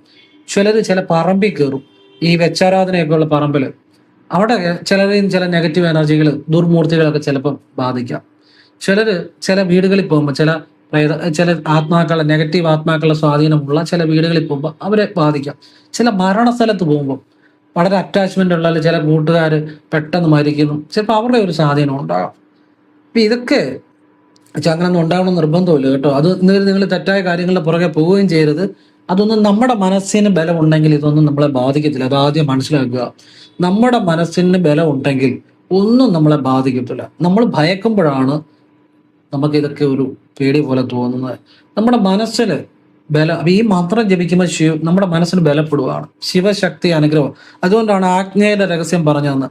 ചില പറമ്പിൽ കയറും, ഈ വെച്ചാരാധനയൊക്കെ ഉള്ള പറമ്പിൽ, അവിടെ ചില നെഗറ്റീവ് എനർജികൾ, ദുർമൂർത്തികളൊക്കെ ചിലപ്പം ബാധിക്കാം. ചില വീടുകളിൽ പോകുമ്പോൾ ചില നെഗറ്റീവ് ആത്മാക്കളുടെ സ്വാധീനമുള്ള ചില വീടുകളിൽ പോകുമ്പോൾ അവരെ ബാധിക്കാം. ചില മരണസ്ഥലത്ത് പോകുമ്പോൾ വളരെ അറ്റാച്ച്മെന്റ് ഉള്ള ചില കൂട്ടുകാർ പെട്ടെന്ന് മരിക്കുന്നു, ചിലപ്പോൾ അവരുടെ ഒരു സ്വാധീനം ഉണ്ടാകാം. അപ്പം ഇതൊക്കെ അങ്ങനെയൊന്നും ഉണ്ടാവണം നിർബന്ധമില്ല കേട്ടോ. അത് നിങ്ങൾ തെറ്റായ കാര്യങ്ങളുടെ പുറകെ പോവുകയും ചെയ്യരുത്. അതൊന്നും നമ്മുടെ മനസ്സിന് ബലം ഉണ്ടെങ്കിൽ ഇതൊന്നും നമ്മളെ ബാധിക്കത്തില്ല. അതാദ്യം മനസ്സിലാക്കുക. നമ്മുടെ മനസ്സിന് ബലം ഉണ്ടെങ്കിൽ ഒന്നും നമ്മളെ ബാധിക്കത്തില്ല. നമ്മൾ ഭയക്കുമ്പോഴാണ് നമുക്ക് ഇതൊക്കെ ഒരു പേടി പോലെ തോന്നുന്നത്. നമ്മുടെ മനസ്സിന് ഈ മന്ത്രം ജപിക്കുമ്പോൾ നമ്മുടെ മനസ്സിന് ബലപ്പെടുകയാണ്, ശിവശക്തി അനുഗ്രഹം. അതുകൊണ്ടാണ് ആജ്ഞയുടെ രഹസ്യം പറഞ്ഞതെന്ന്.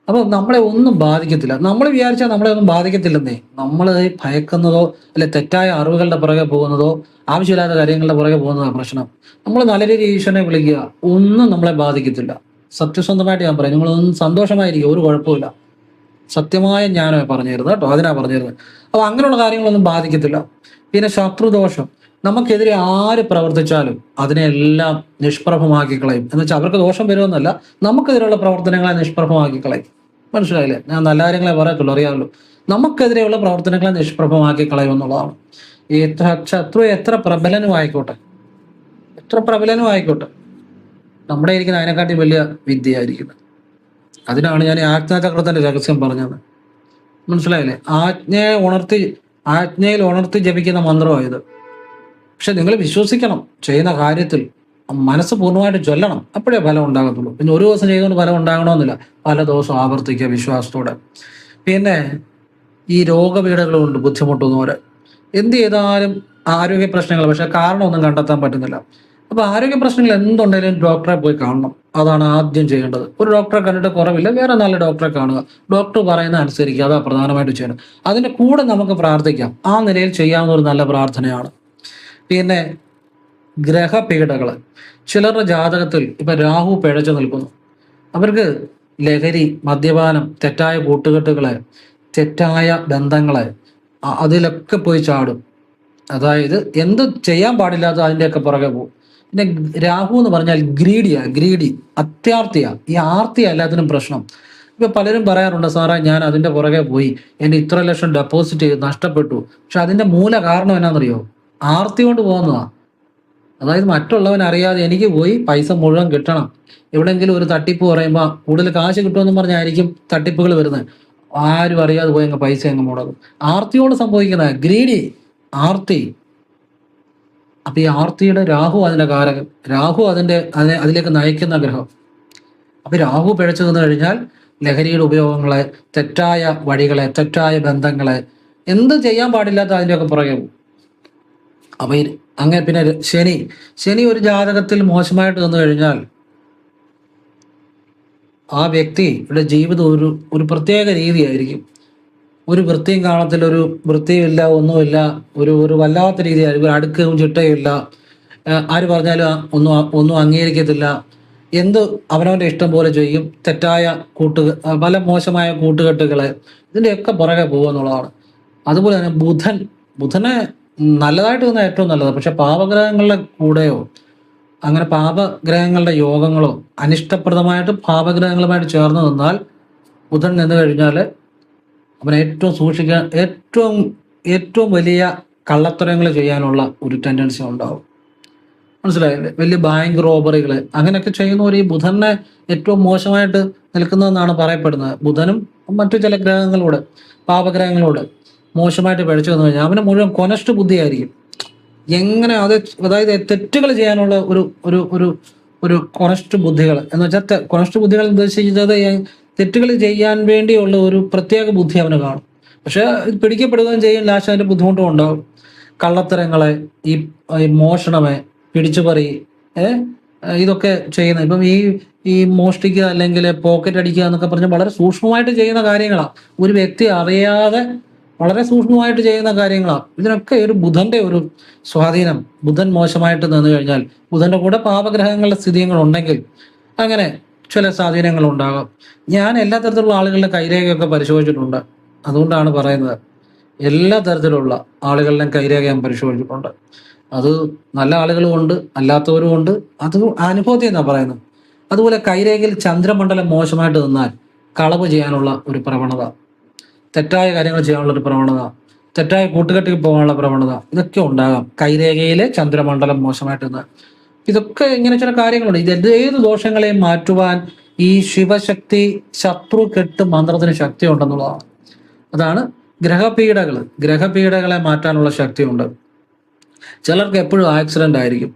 അപ്പോൾ നമ്മളെ ഒന്നും ബാധിക്കത്തില്ല. നമ്മൾ വിചാരിച്ചാൽ നമ്മളെ ഒന്നും ബാധിക്കത്തില്ലെന്നേ. നമ്മൾ ഭയക്കുന്നതോ അല്ലെ തെറ്റായ അറിവുകളുടെ പുറകെ പോകുന്നതോ ആവശ്യമില്ലാത്ത കാര്യങ്ങളുടെ പുറകെ പോകുന്നതാണ് പ്രശ്നം. നമ്മൾ നല്ല രീതിയിൽ ഈശ്വരനെ വിളിക്കുക, ഒന്നും നമ്മളെ ബാധിക്കത്തില്ല. സത്യസന്ധമായിട്ട് ഞാൻ പറയും, നിങ്ങളൊന്നും സന്തോഷമായിരിക്കും, ഒരു കുഴപ്പമില്ല. സത്യമായ ജ്ഞാനം പറഞ്ഞു തരുന്നത് കേട്ടോ, അതിനാ പറഞ്ഞു തരുന്നത്. അപ്പോൾ അങ്ങനെയുള്ള കാര്യങ്ങളൊന്നും ബാധിക്കത്തില്ല. പിന്നെ ശത്രുദോഷം, നമുക്കെതിരെ ആര് പ്രവർത്തിച്ചാലും അതിനെല്ലാം നിഷ്പ്രഭമാക്കി കളയും. എന്ന് വെച്ചാൽ അവർക്ക് ദോഷം വരുമെന്നല്ല, നമുക്കെതിരെയുള്ള പ്രവർത്തനങ്ങളെ നിഷ്പ്രഭമാക്കി കളയും. മനസ്സിലായില്ലേ? ഞാൻ നല്ല കാര്യങ്ങളെ പറയത്തുള്ളൂ, അറിയാമല്ലോ. നമുക്കെതിരെയുള്ള പ്രവർത്തനങ്ങളെ നിഷ്പ്രഭമാക്കി കളയും എന്നുള്ളതാണ്. ഈ ശത്രു എത്ര പ്രബലനും ആയിക്കോട്ടെ, നമ്മുടെ ഇരിക്കുന്ന അതിനെക്കാട്ടി വലിയ വിദ്യയായിരിക്കുന്നത്. അതിനാണ് ഞാൻ ആജ്ഞാചക്രത്തിന്റെ രഹസ്യം പറഞ്ഞത്. മനസ്സിലായില്ലേ? ആജ്ഞയിൽ ഉണർത്തി ജപിക്കുന്ന മന്ത്രമായത്. പക്ഷെ നിങ്ങൾ വിശ്വസിക്കണം, ചെയ്യുന്ന കാര്യത്തിൽ മനസ്സ് പൂർണ്ണമായിട്ട് ചൊല്ലണം, അപ്പോഴേ ഫലം ഉണ്ടാകത്തുള്ളൂ. പിന്നെ ഒരു ദിവസം ചെയ്തുകൊണ്ട് ഫലം ഉണ്ടാകണമെന്നില്ല, പല ദിവസവും ആവർത്തിക്കുക വിശ്വാസത്തോടെ. പിന്നെ ഈ രോഗപീഠകളുണ്ട്, ബുദ്ധിമുട്ടുന്നവര് എന്ത് ചെയ്താലും ആരോഗ്യ പ്രശ്നങ്ങൾ, പക്ഷെ കാരണമൊന്നും കണ്ടെത്താൻ പറ്റുന്നില്ല. അപ്പൊ ആരോഗ്യ പ്രശ്നങ്ങൾ എന്തുണ്ടെങ്കിലും ഡോക്ടറെ പോയി കാണണം. അതാണ് ആദ്യം ചെയ്യേണ്ടത്. ഒരു ഡോക്ടറെ കണ്ടിട്ട് കുറവില്ല, വേറെ നല്ല ഡോക്ടറെ കാണുക, ഡോക്ടർ പറയുന്ന അനുസരിക്കുക, അതാ പ്രധാനമായിട്ട് ചെയ്യണം. അതിന്റെ കൂടെ നമുക്ക് പ്രാർത്ഥിക്കാം. ആ നിലയിൽ ചെയ്യാവുന്ന ഒരു നല്ല പ്രാർത്ഥനയാണ്. പിന്നെ ഗ്രഹപീഠകൾ, ചിലരുടെ ജാതകത്തിൽ ഇപ്പൊ രാഹു പിഴച്ചു നിൽക്കുന്നു, അവർക്ക് ലഹരി, മദ്യപാനം, തെറ്റായ കൂട്ടുകെട്ടുകളെ, തെറ്റായ ബന്ധങ്ങളെ, അതിലൊക്കെ പോയി ചാടും. അതായത് എന്ത് ചെയ്യാൻ പാടില്ലാത്ത അതിൻ്റെയൊക്കെ പുറകെ പോകും. പിന്നെ രാഹു എന്ന് പറഞ്ഞാൽ ഗ്രീഡി, അത്യാർത്തിയാ. ഈ ആർത്തിയാ എല്ലാത്തിനും പ്രശ്നം. ഇപ്പൊ പലരും പറയാറുണ്ട്, സാറേ ഞാൻ അതിന്റെ പുറകെ പോയി, എന്റെ ഇത്ര ലക്ഷം ഡെപ്പോസിറ്റ് ചെയ്ത് നഷ്ടപ്പെട്ടു. പക്ഷെ അതിന്റെ മൂല കാരണം എന്നാണെന്നറിയോ? ആർത്തി കൊണ്ട് പോകുന്നതാ. അതായത് മറ്റുള്ളവൻ അറിയാതെ എനിക്ക് പോയി പൈസ മുഴുവൻ കിട്ടണം. എവിടെയെങ്കിലും ഒരു തട്ടിപ്പ് പറയുമ്പോൾ കൂടുതൽ കാശ് കിട്ടുമെന്ന് പറഞ്ഞായിരിക്കും തട്ടിപ്പുകൾ വരുന്നത്. ആരും അറിയാതെ പോയി അങ്ങ് പൈസ അങ്ങ് മുടക്കും. ആർത്തിയോട് സംഭവിക്കുന്ന ആർത്തി. അപ്പൊ ഈ ആർത്തിയുടെ രാഹു അതിന്റെ കാരകൻ, രാഹു അതിലേക്ക് നയിക്കുന്ന ഗ്രഹം. അപ്പൊ രാഹു പിഴച്ചു നിന്ന് കഴിഞ്ഞാൽ ലഹരിയുടെ ഉപയോഗങ്ങളെ, തെറ്റായ വഴികളെ, തെറ്റായ ബന്ധങ്ങളെ, എന്ത് ചെയ്യാൻ പാടില്ലാത്ത അതിൻ്റെയൊക്കെ പുറകെ പോകും. അപ്പൊ അങ്ങനെ പിന്നെ ശനി ഒരു ജാതകത്തിൽ മോശമായിട്ട് വന്നു കഴിഞ്ഞാൽ ആ വ്യക്തിയുടെ ജീവിതം ഒരു പ്രത്യേക രീതിയായിരിക്കും. ഒരു വൃത്തിയും കാണത്തില്ല, ഒരു വൃത്തിയുമില്ല, ഒന്നുമില്ല, ഒരു വല്ലാത്ത രീതിയായിരിക്കും. ഒരു അടുക്കവും ചിട്ടയും ഇല്ല. ആര് പറഞ്ഞാലും ഒന്നും അംഗീകരിക്കത്തില്ല. എന്ത് അവനവൻ്റെ ഇഷ്ടം പോലെ ചെയ്യും. തെറ്റായ പല മോശമായ കൂട്ടുകെട്ടുകളെ, ഇതിൻ്റെയൊക്കെ പുറകെ പോകുക എന്നുള്ളതാണ്. അതുപോലെ തന്നെ ബുധനെ നല്ലതായിട്ട് തോന്നുന്ന ഏറ്റവും നല്ലത്. പക്ഷെ പാപഗ്രഹങ്ങളുടെ കൂടെയോ അങ്ങനെ പാപഗ്രഹങ്ങളുടെ യോഗങ്ങളോ അനിഷ്ടപ്രദമായിട്ട് പാപഗ്രഹങ്ങളുമായിട്ട് ചേർന്ന് നിന്നാൽ ബുധൻ നിന്ന് കഴിഞ്ഞാൽ അവൻ ഏറ്റവും സൂക്ഷിക്കാൻ, ഏറ്റവും വലിയ കള്ളത്തരങ്ങൾ ചെയ്യാനുള്ള ഒരു ടെൻഡൻസി ഉണ്ടാവും. മനസ്സിലായില്ലേ? വലിയ ബാങ്ക് റോബറികൾ അങ്ങനെയൊക്കെ ചെയ്യുന്നവർ ഈ ബുധനെ ഏറ്റവും മോശമായിട്ട് നിൽക്കുന്നതെന്നാണ് പറയപ്പെടുന്നത്. ബുധനും മറ്റു ചില ഗ്രഹങ്ങളോട്, പാപഗ്രഹങ്ങളോട് മോശമായിട്ട് പിഴച്ചു വന്നു കഴിഞ്ഞാൽ അവന് മുഴുവൻ കൊനസ്റ്റ് ബുദ്ധിയായിരിക്കും. എങ്ങനെ അതായത് തെറ്റുകൾ ചെയ്യാനുള്ള ഒരു കൊനസ്റ്റ് ബുദ്ധികൾ എന്ന് വെച്ചാൽ, കൊനസ്റ്റ് ബുദ്ധികൾ ഉദ്ദേശിച്ചത് തെറ്റുകൾ ചെയ്യാൻ വേണ്ടിയുള്ള ഒരു പ്രത്യേക ബുദ്ധി അവന് കാണും. പക്ഷെ പിടിക്കപ്പെടുകയും ചെയ്യും, ലാസ്റ്റ് അതിന്റെ ബുദ്ധിമുട്ടും ഉണ്ടാവും. കള്ളത്തരങ്ങളെ, ഈ മോഷണമെ, പിടിച്ചുപറി, ഇതൊക്കെ ചെയ്യുന്ന, ഇപ്പം ഈ മോഷ്ടിക്കുക അല്ലെങ്കിൽ പോക്കറ്റ് അടിക്കുക എന്നൊക്കെ പറഞ്ഞാൽ വളരെ സൂക്ഷ്മമായിട്ട് ചെയ്യുന്ന കാര്യങ്ങളാണ്. ഒരു വ്യക്തി അറിയാതെ വളരെ സൂക്ഷ്മമായിട്ട് ചെയ്യുന്ന കാര്യങ്ങളാണ്. ഇതിനൊക്കെ ഒരു ബുധന്റെ ഒരു സ്വാധീനം, ബുധൻ മോശമായിട്ട് നിന്ന് കഴിഞ്ഞാൽ, ബുധന്റെ കൂടെ പാപഗ്രഹങ്ങളുടെ സ്ഥിതികൾ ഉണ്ടെങ്കിൽ അങ്ങനെ ചില സ്വാധീനങ്ങൾ ഉണ്ടാകാം. ഞാൻ എല്ലാ തരത്തിലുള്ള ആളുകളുടെ കൈരേഖയൊക്കെ പരിശോധിച്ചിട്ടുണ്ട്. അതുകൊണ്ടാണ് പറയുന്നത്, എല്ലാ തരത്തിലുള്ള ആളുകളുടെയും കൈരേഖ ഞാൻ പരിശോധിച്ചിട്ടുണ്ട്. അത് നല്ല ആളുകളും ഉണ്ട്, അല്ലാത്തവരും ഉണ്ട്. അത് അനുഭവത്തിൽ നിന്നാണ് പറയുന്നത്. അതുപോലെ കൈരേഖയിൽ ചന്ദ്രമണ്ഡലം മോശമായിട്ട് നിന്നാൽ കളവ് ചെയ്യാനുള്ള ഒരു പ്രവണത, തെറ്റായ കാര്യങ്ങൾ ചെയ്യാനുള്ള ഒരു പ്രവണത, തെറ്റായ കൂട്ടുകെട്ടിൽ പോകാനുള്ള പ്രവണത, ഇതൊക്കെ ഉണ്ടാകാം കൈരേഖയിലെ ചന്ദ്രമണ്ഡലം മോശമായിട്ട് നിന്ന്. ഇതൊക്കെ ഇങ്ങനെ ചില കാര്യങ്ങളുണ്ട്. ഏത് ദോഷങ്ങളെയും മാറ്റുവാൻ ഈ ശിവശക്തി ശത്രു കെട്ട് മന്ത്രത്തിന് ശക്തി ഉണ്ടെന്നുള്ളതാണ്. അതാണ് ഗ്രഹപീഡകളെ മാറ്റാനുള്ള ശക്തിയുണ്ട്. ചിലർക്ക് എപ്പോഴും ആക്സിഡന്റ് ആയിരിക്കും.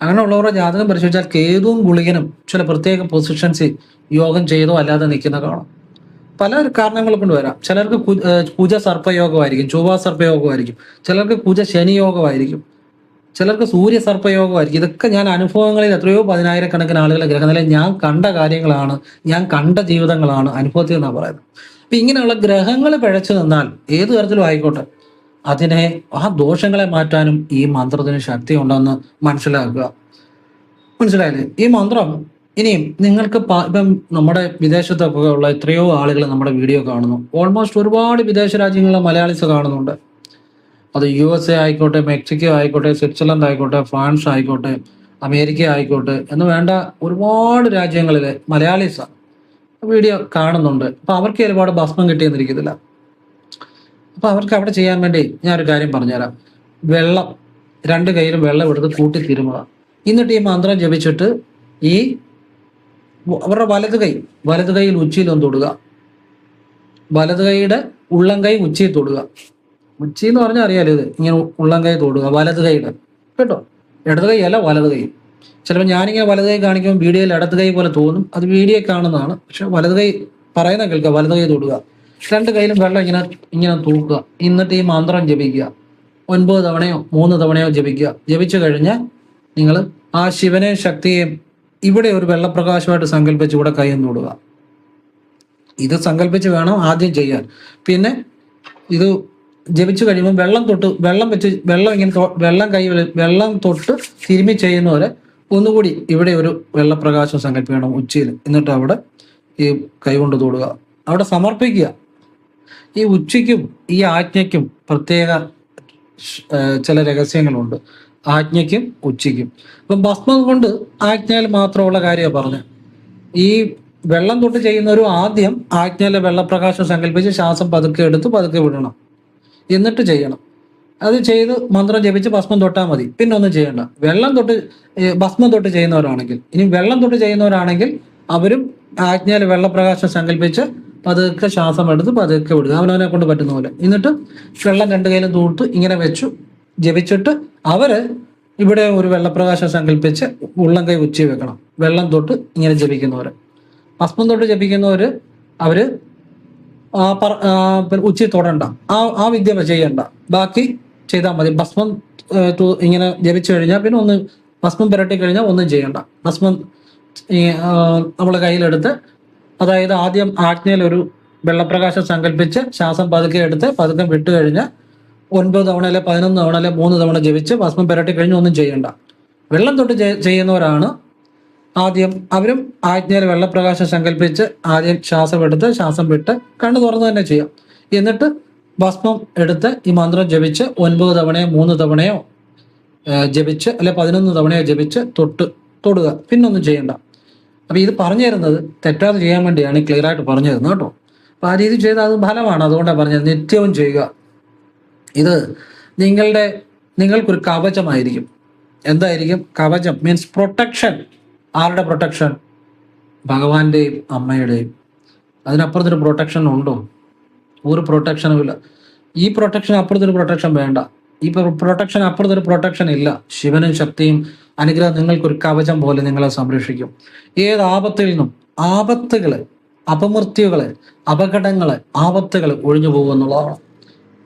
അങ്ങനെയുള്ളവരുടെ ജാതകം പരിശോധിച്ചാൽ കേതുവും ഗുളികനും ചില പ്രത്യേക പൊസിഷൻസ് യോഗം ചെയ്തോ അല്ലാതെ നിൽക്കുന്ന കാണാം. പല കാരണങ്ങൾ കൊണ്ട് വരാം. ചിലർക്ക് കുജ സർപ്പയോഗമായിരിക്കും, ചൊവ്വ സർപ്പയോഗമായിരിക്കും. ചിലർക്ക് കുജ ശനി യോഗമായിരിക്കും. ചിലർക്ക് സൂര്യ സർപ്പയോഗമായിരിക്കും. ഇതൊക്കെ ഞാൻ അനുഭവങ്ങളിൽ എത്രയോ 10,000-കണക്കിന് ആളുകളെ ഗ്രഹനില ഞാൻ കണ്ട കാര്യങ്ങളാണ്, ഞാൻ കണ്ട ജീവിതങ്ങളാണ്, അനുഭവത്തിൽ നിന്നാണ് പറയുന്നത്. അപ്പൊ ഇങ്ങനെയുള്ള ഗ്രഹങ്ങൾ പിഴച്ചു നിന്നാൽ ഏതു തരത്തിലും ആയിക്കോട്ടെ, ആ ദോഷങ്ങളെ മാറ്റാനും ഈ മന്ത്രത്തിന് ശക്തി ഉണ്ടെന്ന് മനസ്സിലാക്കുക. മനസ്സിലായില്ലേ? ഈ മന്ത്രം ഇനിയും നിങ്ങൾക്ക് ഇപ്പം നമ്മുടെ വിദേശത്തൊക്കെ ഉള്ള എത്രയോ ആളുകൾ നമ്മുടെ വീഡിയോ കാണുന്നു. ഓൾമോസ്റ്റ് ഒരുപാട് വിദേശ രാജ്യങ്ങളിലെ മലയാളീസ് കാണുന്നുണ്ട്. അത് USA ആയിക്കോട്ടെ, മെക്സിക്കോ ആയിക്കോട്ടെ, സ്വിറ്റ്സർലൻഡ് ആയിക്കോട്ടെ, ഫ്രാൻസ് ആയിക്കോട്ടെ, അമേരിക്ക ആയിക്കോട്ടെ എന്ന് വേണ്ട ഒരുപാട് രാജ്യങ്ങളിലെ മലയാളീസ് വീഡിയോ കാണുന്നുണ്ട്. അപ്പൊ അവർക്ക് ഒരുപാട് ഭസ്മം കിട്ടിയെന്നിരിക്കത്തില്ല. അപ്പൊ അവർക്ക് അവിടെ ചെയ്യാൻ വേണ്ടി ഞാനൊരു കാര്യം പറഞ്ഞുതരാം. വെള്ളം, 2 കൈയിലും വെള്ളം എടുത്ത് കൂട്ടി തിരുമുക. എന്നിട്ട് ഈ മന്ത്രം ജപിച്ചിട്ട് അവരുടെ വലത് കൈയിൽ ഉച്ചിയിൽ ഒന്ന് തൊടുക. വലത് കൈയുടെ ഉള്ളം കൈ ഉച്ചിയിൽ തൊടുക. ഉച്ചി എന്ന് പറഞ്ഞാൽ അറിയാലോ, ഇത് ഇങ്ങനെ ഉള്ളം കൈ തൊടുക, വലത് കൈയുടെ കേട്ടോ. ഇടത് കൈ അല്ല, വലത് കൈ. ചിലപ്പോൾ ഞാനിങ്ങനെ വലത് കൈ കാണിക്കുമ്പോൾ വീഡിയോയിൽ ഇടത് കൈ പോലെ തോന്നും, അത് വീഡിയോ കാണുന്നതാണ്. പക്ഷെ വലത് കൈ പറയുന്ന കേൾക്കുക, വലത് കൈ തൊടുക. 2 കൈയിലും വെള്ളം ഇങ്ങനെ തൂക്കുക. എന്നിട്ട് ഈ മന്ത്രം ജപിക്കുക. 9 തവണയോ 3 തവണയോ ജപിക്കുക. ജപിച്ചു കഴിഞ്ഞാൽ നിങ്ങൾ ആ ശിവനെയും ശക്തിയെയും ഇവിടെ ഒരു വെള്ളപ്രകാശമായിട്ട് സങ്കല്പിച്ച് ഇവിടെ കൈ തൊടുക. ഇത് സങ്കല്പിച്ച് വേണം ആദ്യം ചെയ്യാൻ. പിന്നെ ഇത് ജപിച്ചു കഴിയുമ്പോൾ വെള്ളം തൊട്ട് തിരുമ്മി ചെയ്യുന്നവരെ ഒന്നുകൂടി ഇവിടെ ഒരു വെള്ളപ്രകാശം സങ്കല്പിക്കണം ഉച്ചയിൽ. എന്നിട്ട് അവിടെ ഈ കൈ കൊണ്ട് തൊടുക, അവിടെ സമർപ്പിക്കുക. ഈ ഉച്ചയ്ക്കും ഈ ആജ്ഞയ്ക്കും പ്രത്യേക ചില രഹസ്യങ്ങളുണ്ട്. ആജ്ഞയ്ക്കും ഉച്ചയ്ക്കും. ഇപ്പം ഭസ്മം കൊണ്ട് ആജ്ഞയിൽ മാത്രമുള്ള കാര്യമാണ് പറഞ്ഞത്. ഈ വെള്ളം തൊട്ട് ചെയ്യുന്നവരും ആദ്യം ആജ്ഞയിലെ വെള്ളപ്രകാശം സങ്കല്പിച്ച് ശ്വാസം പതുക്കെ എടുത്ത് പതുക്കെ വിടണം, എന്നിട്ട് ചെയ്യണം. അത് ചെയ്ത് മന്ത്രം ജപിച്ച് ഭസ്മം തൊട്ടാൽ മതി, പിന്നെ ഒന്നും ചെയ്യണ്ട. വെള്ളം തൊട്ട് ഭസ്മം തൊട്ട് ചെയ്യുന്നവരാണെങ്കിൽ, ഇനി വെള്ളം തൊട്ട് ചെയ്യുന്നവരാണെങ്കിൽ അവരും ആജ്ഞയിലെ വെള്ളപ്രകാശം സങ്കല്പിച്ച് പതുക്കെ ശ്വാസം എടുത്ത് പതുക്കെ വിടുക, അവനവനെ കൊണ്ട് പറ്റുന്ന പോലെ. എന്നിട്ട് വെള്ളം രണ്ട് കൈയിലും തൂത്ത് ഇങ്ങനെ വെച്ചു ജപിച്ചിട്ട് അവര് ഇവിടെ ഒരു വെള്ളപ്രകാശം സങ്കല്പിച്ച് ഉള്ളം കൈ ഉച്ചി വെക്കണം. വെള്ളം തൊട്ട് ഇങ്ങനെ ജപിക്കുന്നവര്, ഭസ്മം തൊട്ട് ജപിക്കുന്നവര് അവര് ഉച്ചി തൊടണ്ട, ആ വിദ്യ ചെയ്യണ്ട, ബാക്കി ചെയ്താൽ മതി. ഭസ്മം ഇങ്ങനെ ജപിച്ചു കഴിഞ്ഞാൽ പിന്നെ ഒന്ന് ഭസ്മം പുരട്ടി കഴിഞ്ഞാൽ ഒന്നും ചെയ്യണ്ട. ഭസ്മം നമ്മൾ കയ്യിലെടുത്ത്, അതായത് ആദ്യം ആജ്ഞയിൽ ഒരു വെള്ളപ്രകാശം സങ്കല്പിച്ച് ശ്വാസം പതുക്കെ എടുത്ത് പതുക്കെ വിട്ടു കഴിഞ്ഞാൽ 9 തവണ അല്ലെ 11 തവണ അല്ലെ 3 തവണ ജപിച്ച് ഭസ്മം പുരട്ടി കഴിഞ്ഞ് ഒന്നും ചെയ്യണ്ട. വെള്ളം തൊട്ട് ചെയ്യുന്നവരാണ് ആദ്യം അവരും ആജ്ഞയിൽ വെള്ളപ്രകാശം സങ്കല്പിച്ച് ആദ്യം ശ്വാസം എടുത്ത് ശ്വാസം വിട്ട് കണ്ണു തുറന്ന് തന്നെ ചെയ്യാം. എന്നിട്ട് ഭസ്മം എടുത്ത് ഈ മന്ത്രം ജപിച്ച് 9 തവണയോ 3 തവണയോ ജപിച്ച് അല്ലെ 11 തവണയോ ജപിച്ച് തൊടുക, പിന്നൊന്നും ചെയ്യണ്ട. അപ്പൊ ഇത് പറഞ്ഞു തരുന്നത് തെറ്റാതെ ചെയ്യാൻ വേണ്ടിയാണ് ക്ലിയർ ആയിട്ട് പറഞ്ഞു തരുന്നത് കേട്ടോ. അപ്പൊ ആ രീതി ചെയ്താൽ അത് ഫലമാണ്. അതുകൊണ്ടാണ് പറഞ്ഞത് നിത്യവും ചെയ്യുക. ഇത് നിങ്ങൾക്കൊരു കവചമായിരിക്കും. എന്തായിരിക്കും കവചം? Means protection. ആരുടെ പ്രൊട്ടക്ഷൻ? ഭഗവാന്റെയും അമ്മയുടെയും. അതിനപ്പുറത്തൊരു പ്രൊട്ടക്ഷൻ ഉണ്ടോ? ഒരു പ്രൊട്ടക്ഷനും ഇല്ല. ഈ പ്രൊട്ടക്ഷൻ അപ്പുറത്തൊരു പ്രൊട്ടക്ഷൻ വേണ്ട. ഈ പ്രൊട്ടക്ഷൻ അപ്പുറത്തൊരു പ്രൊട്ടക്ഷൻ ഇല്ല. ശിവനും ശക്തിയും അനുഗ്രഹം നിങ്ങൾക്കൊരു കവചം പോലെ നിങ്ങളെ സംരക്ഷിക്കും. ഏത് ആപത്തിൽ നിന്നും, ആപത്തുകള്, അപമൃത്യുകള്, അപകടങ്ങള്, ആപത്തുകൾ ഒഴിഞ്ഞു പോകുമെന്നുള്ളതാണ്.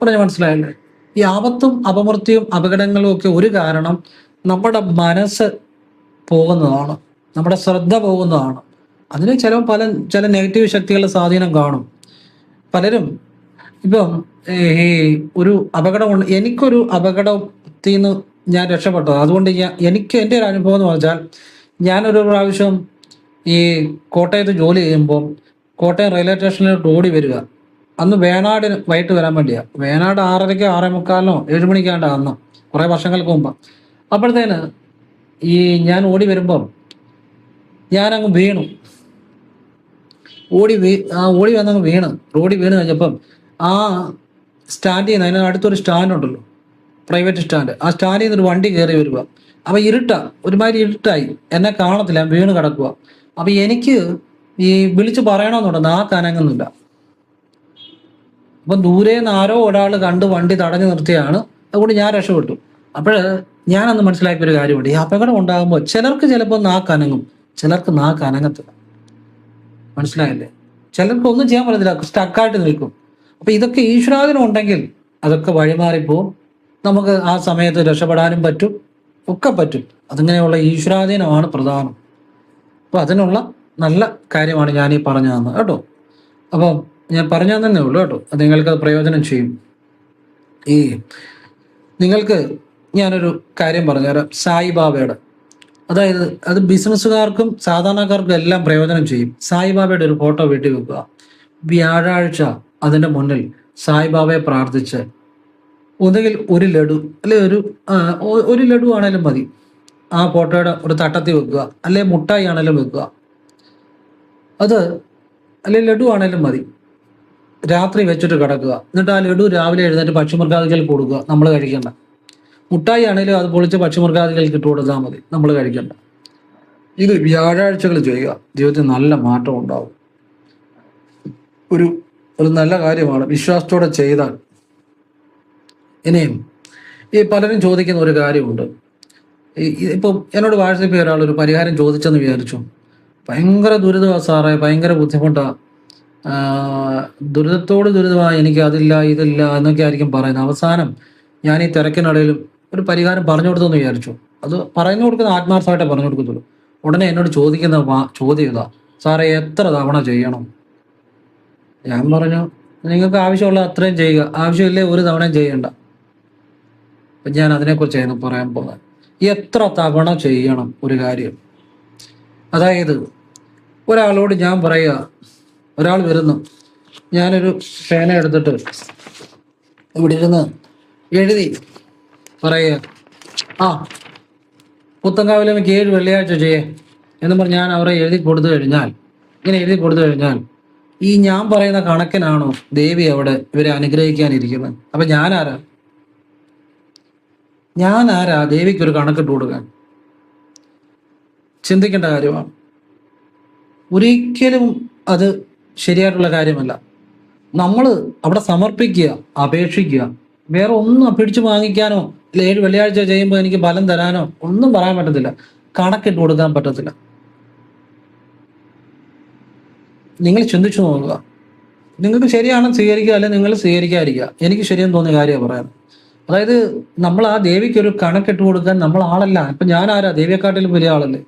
പറഞ്ഞ് മനസ്സിലായല്ലേ? ഈ ആപത്തും അപമൃത്യും അപകടങ്ങളും ഒക്കെ ഒരു കാരണം നമ്മുടെ മനസ്സ് പോകുന്നതാണ്, നമ്മുടെ ശ്രദ്ധ പോകുന്നതാണ്. അതിന് ചില നെഗറ്റീവ് ശക്തികളുടെ സ്വാധീനം കാണും. പലരും ഇപ്പം ഈ ഒരു അപകടം, എനിക്കൊരു അപകടത്തിൽ നിന്ന് ഞാൻ രക്ഷപ്പെട്ടു. അതുകൊണ്ട് എനിക്ക് എൻ്റെ ഒരു അനുഭവം എന്ന് വെച്ചാൽ, ഞാനൊരു പ്രാവശ്യം ഈ കോട്ടയത്ത് ജോലി ചെയ്യുമ്പോൾ കോട്ടയം റെയിൽവേ സ്റ്റേഷനിലോട്ട് ഓടി വരിക. അന്ന് വേണാടിന് വൈകിട്ട് വരാൻ വേണ്ടിയാണ്. വേണാട് 6:30 6:45 7 മണിക്കാണ്ട് അന്ന്, കുറേ വർഷങ്ങൾക്ക് മുമ്പ്. അപ്പോഴത്തേന് ഞാൻ ഓടി വരുമ്പം ഞാനങ്ങ് വീണു. ഓടി വന്നങ്ങ് റോഡിൽ വീണ് കഴിഞ്ഞപ്പം ആ സ്റ്റാൻഡിൽ നിന്ന്, അതിന് അടുത്തൊരു സ്റ്റാൻഡ് ഉണ്ടല്ലോ, പ്രൈവറ്റ് സ്റ്റാൻഡ്, ആ സ്റ്റാൻഡിൽ നിന്ന് ഒരു വണ്ടി കയറി വരിക. അപ്പം ഒരുമാതിരി ഇരുട്ടായി, എന്നെ കാണത്തില്ല, ഞാൻ വീണ് കിടക്കുക. അപ്പം എനിക്ക് വിളിച്ച് പറയണമെന്നുണ്ട്, ആ കനങ്ങുന്നില്ല. അപ്പം ദൂരെ നിന്ന് ആരോ ഒരാൾ കണ്ട് വണ്ടി തടഞ്ഞു നിർത്തിയാണ്. അതുകൊണ്ട് ഞാൻ രക്ഷപ്പെട്ടു. അപ്പോൾ ഞാനന്ന് മനസ്സിലാക്കിയ ഒരു കാര്യമുണ്ട്, ഈ അപകടം ഉണ്ടാകുമ്പോൾ ചിലർക്ക് ചിലപ്പോൾ കനങ്ങും, ചിലർക്ക് കനങ്ങത്തില്ല. മനസ്സിലായില്ലേ? ചിലർക്ക് ഒന്നും ചെയ്യാൻ പറ്റത്തില്ല, സ്റ്റക്കായിട്ട് നിൽക്കും. അപ്പൊ ഇതൊക്കെ ഈശ്വരാധീനം ഉണ്ടെങ്കിൽ അതൊക്കെ വഴിമാറിപ്പോവും. നമുക്ക് ആ സമയത്ത് രക്ഷപ്പെടാനും പറ്റും, ഒക്കെ പറ്റും. അതിങ്ങനെയുള്ള ഈശ്വരാധീനമാണ് പ്രധാനം. അപ്പൊ അതിനുള്ള നല്ല കാര്യമാണ് ഞാൻ ഈ പറഞ്ഞു തന്നത് കേട്ടോ. അപ്പം ഞാൻ പറഞ്ഞു തന്നേ ഉള്ളൂ കേട്ടോ. അത് നിങ്ങൾക്ക് പ്രയോജനം ചെയ്യും. നിങ്ങൾക്ക് ഞാനൊരു കാര്യം പറഞ്ഞുതരാം. സായിബാബയുടെ, അതായത് അത് ബിസിനസ്സുകാർക്കും സാധാരണക്കാർക്കും എല്ലാം പ്രയോജനം ചെയ്യും. സായിബാബയുടെ ഒരു ഫോട്ടോ വീട്ടിൽ വെക്കുക. വ്യാഴാഴ്ച അതിൻ്റെ മുന്നിൽ സായിബാബയെ പ്രാർത്ഥിച്ച് ഒന്നുകിൽ ഒരു ലഡു, അല്ലെ ഒരു ലഡു ആണേലും മതി, ആ ഫോട്ടോയുടെ ഒരു തട്ടത്തിൽ വെക്കുക. അല്ലെ മുട്ടായി ആണേലും വെക്കുക. അത് അല്ലെ ലഡു ആണേലും മതി. രാത്രി വെച്ചിട്ട് കിടക്കുക. എന്നിട്ട് ആ ലഡു രാവിലെ എഴുന്നേറ്റ് പക്ഷിമൃഗാദികൾക്ക് കൊടുക്കുക, നമ്മൾ കഴിക്കേണ്ട. മുട്ടായി ആണെങ്കിലും അത് പൊളിച്ച് പക്ഷിമൃഗാദികൾക്ക് ഇട്ട് കൊടുത്താൽ മതി, നമ്മൾ കഴിക്കേണ്ട. ഇത് വ്യാഴാഴ്ചകൾ ചെയ്യുക. ജീവിതത്തിൽ നല്ല മാറ്റം ഉണ്ടാവും. ഒരു നല്ല കാര്യമാണ്, വിശ്വാസത്തോടെ ചെയ്താൽ. ഇനിയും പലരും ചോദിക്കുന്ന ഒരു കാര്യമുണ്ട്. ഇപ്പം എന്നോട് വാട്സപ്പിൽ ഒരാളൊരു പരിഹാരം ചോദിച്ചെന്ന് വിചാരിച്ചു. ഭയങ്കര ദുരിതമാണ് സാറേ, ഭയങ്കര ബുദ്ധിമുട്ടാണ്, ദുരിതമായി, എനിക്ക് അതില്ല ഇതില്ല എന്നൊക്കെ ആയിരിക്കും പറയുന്നത്. അവസാനം ഞാൻ ഈ തിരക്കിനിടയിലും ഒരു പരിഹാരം പറഞ്ഞു കൊടുത്തെന്ന് വിചാരിച്ചു. അത് പറഞ്ഞു കൊടുക്കുന്ന ആത്മാർത്ഥമായിട്ടേ പറഞ്ഞു കൊടുക്കത്തുള്ളൂ. ഉടനെ എന്നോട് ചോദിക്കുന്ന ചോദ്യം ഇതാ, സാറേ എത്ര തവണ ചെയ്യണം? ഞാൻ പറഞ്ഞു, നിങ്ങൾക്ക് ആവശ്യമുള്ള അത്രയും ചെയ്യുക, ആവശ്യമില്ലേ ഒരു തവണയും ചെയ്യണ്ട. അപ്പം ഞാൻ അതിനെക്കുറിച്ചായിരുന്നു പറയാൻ പോകുന്നത്. എത്ര തവണ ചെയ്യണം ഒരു കാര്യം? അതായത് ഒരാളോട് ഞാൻ പറയുക, ഒരാൾ വരുന്നു, ഞാനൊരു പേന എടുത്തിട്ട് ഇവിടെ ഇരുന്ന് എഴുതി പറയുക, ആ പുത്തങ്കാവിലമ്മയ്ക്ക് 7 വെള്ളിയാഴ്ച ചെയ്യേ എന്ന് പറഞ്ഞ് ഞാൻ അവരെ എഴുതി കൊടുത്തു കഴിഞ്ഞാൽ, ഇങ്ങനെ എഴുതി കൊടുത്തു കഴിഞ്ഞാൽ, ഈ ഞാൻ പറയുന്ന കണക്കിനാണോ ദേവി അവിടെ ഇവരെ അനുഗ്രഹിക്കാനിരിക്കുന്നത്? അപ്പൊ ഞാനാരാ ദേവിക്കൊരു കണക്കിട്ട് കൊടുക്കാൻ? ചിന്തിക്കേണ്ട കാര്യമാണ്. ഒരിക്കലും അത് ശരിയായിട്ടുള്ള കാര്യമല്ല. നമ്മൾ അവിടെ സമർപ്പിക്കുക, അപേക്ഷിക്കുക. വേറെ ഒന്നും പിടിച്ചു വാങ്ങിക്കാനോ അല്ല 7 വെള്ളിയാഴ്ച ചെയ്യുമ്പോൾ എനിക്ക് ഫലം തരാനോ ഒന്നും പറയാൻ പറ്റത്തില്ല. കണക്കിട്ട് കൊടുക്കാൻ പറ്റത്തില്ല. നിങ്ങൾ ചിന്തിച്ചു നോക്കുക. നിങ്ങൾക്ക് ശരിയാണെന്ന് സ്വീകരിക്കുക, അല്ലെങ്കിൽ നിങ്ങൾ സ്വീകരിക്കാതിരിക്കുക. എനിക്ക് ശരിയെന്ന് തോന്നിയ കാര്യമാണ് പറയാൻ. അതായത് നമ്മൾ ആ ദേവിക്ക് ഒരു കണക്കിട്ട് കൊടുക്കാൻ നമ്മൾ ആളല്ല. ഇപ്പൊ ഞാൻ ആരാ? ദേവിയെക്കാട്ടിലും വലിയ ആളല്ലേ.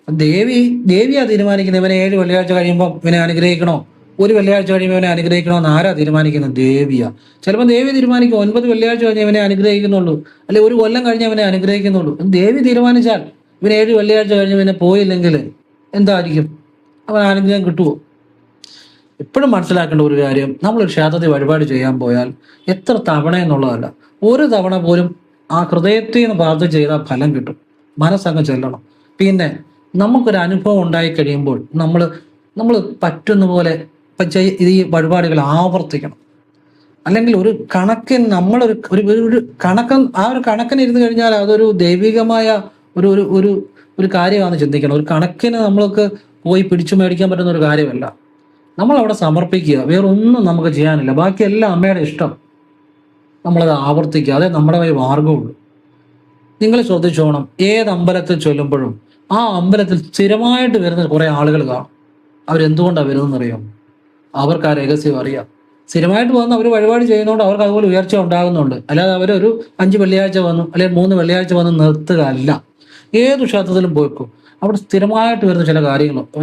ദേവിയാ തീരുമാനിക്കുന്നത് ഇവനെ 7 വെള്ളിയാഴ്ച കഴിയുമ്പോൾ ഇവനെ അനുഗ്രഹിക്കണോ, 1 വെള്ളിയാഴ്ച കഴിയുമ്പോൾ ഇവനെ അനുഗ്രഹിക്കണോ എന്ന് ആരാ തീരുമാനിക്കുന്നത്? ദേവിയാ. ചിലപ്പോൾ ദേവി തീരുമാനിക്കും 9 വെള്ളിയാഴ്ച കഴിഞ്ഞ് ഇവനെ അനുഗ്രഹിക്കുന്നുള്ളൂ, അല്ലെ 1 കൊല്ലം കഴിഞ്ഞ് അവനെ അനുഗ്രഹിക്കുന്നുള്ളൂ. ദേവി തീരുമാനിച്ചാൽ ഇവന് 7 വെള്ളിയാഴ്ച കഴിഞ്ഞ് ഇവനെ പോയില്ലെങ്കിൽ എന്തായിരിക്കും? അവൻ അനുഗ്രഹം കിട്ടുമോ? എപ്പോഴും മനസ്സിലാക്കേണ്ട ഒരു കാര്യം, നമ്മളൊരു ക്ഷേത്രത്തിൽ വഴിപാട് ചെയ്യാൻ പോയാൽ എത്ര തവണ എന്നുള്ളതല്ല, ഒരു തവണ പോലും ആ ഹൃദയത്തിൽ നിന്ന് പ്രാർത്ഥന ചെയ്താൽ ഫലം കിട്ടും. മനസ്സങ്ങ് ചെല്ലണം. പിന്നെ നമുക്കൊരു അനുഭവം ഉണ്ടായി കഴിയുമ്പോൾ നമ്മൾ പറ്റുന്ന പോലെ ഈ വഴിപാടുകൾ ആവർത്തിക്കണം. അല്ലെങ്കിൽ ഒരു കണക്കിന് നമ്മളൊരു ഒരു കണക്കൻ ആ ഒരു കണക്കിന് ഇരുന്ന് കഴിഞ്ഞാൽ അതൊരു ദൈവികമായ ഒരു ഒരു ഒരു കാര്യമാണെന്ന് ചിന്തിക്കണം. ഒരു കണക്കിന് നമ്മൾക്ക് പോയി പിടിച്ചു മേടിക്കാൻ പറ്റുന്ന ഒരു കാര്യമല്ല. നമ്മൾ അവിടെ സമർപ്പിക്കുക, വേറൊന്നും നമുക്ക് ചെയ്യാനില്ല. ബാക്കിയെല്ലാം അമ്മയുടെ ഇഷ്ടം. നമ്മളത് ആവർത്തിക്കുക, അതേ നമ്മുടെ കയ്യിൽ മാർഗമുള്ളൂ. നിങ്ങൾ ശ്രദ്ധിച്ചോണം, ഏത് അമ്പലത്തിൽ ചൊല്ലുമ്പോഴും ആ അമ്പലത്തിൽ സ്ഥിരമായിട്ട് വരുന്ന കുറേ ആളുകൾ കാണും. അവരെന്തുകൊണ്ടാണ് വരുന്നതെന്നറിയാം? അവർക്ക് ആ രഹസ്യം അറിയാം. സ്ഥിരമായിട്ട് വന്ന് അവർ വഴിപാട് ചെയ്യുന്നതുകൊണ്ട് അവർക്ക് അതുപോലെ ഉയർച്ച ഉണ്ടാകുന്നുണ്ട്. അല്ലാതെ അവരൊരു 5 വെള്ളിയാഴ്ച വന്നു അല്ലെങ്കിൽ 3 വെള്ളിയാഴ്ച വന്ന് നിർത്തുക അല്ല. ഏത് ക്ഷേത്രത്തിലും പോയിക്കും അവിടെ സ്ഥിരമായിട്ട് വരുന്ന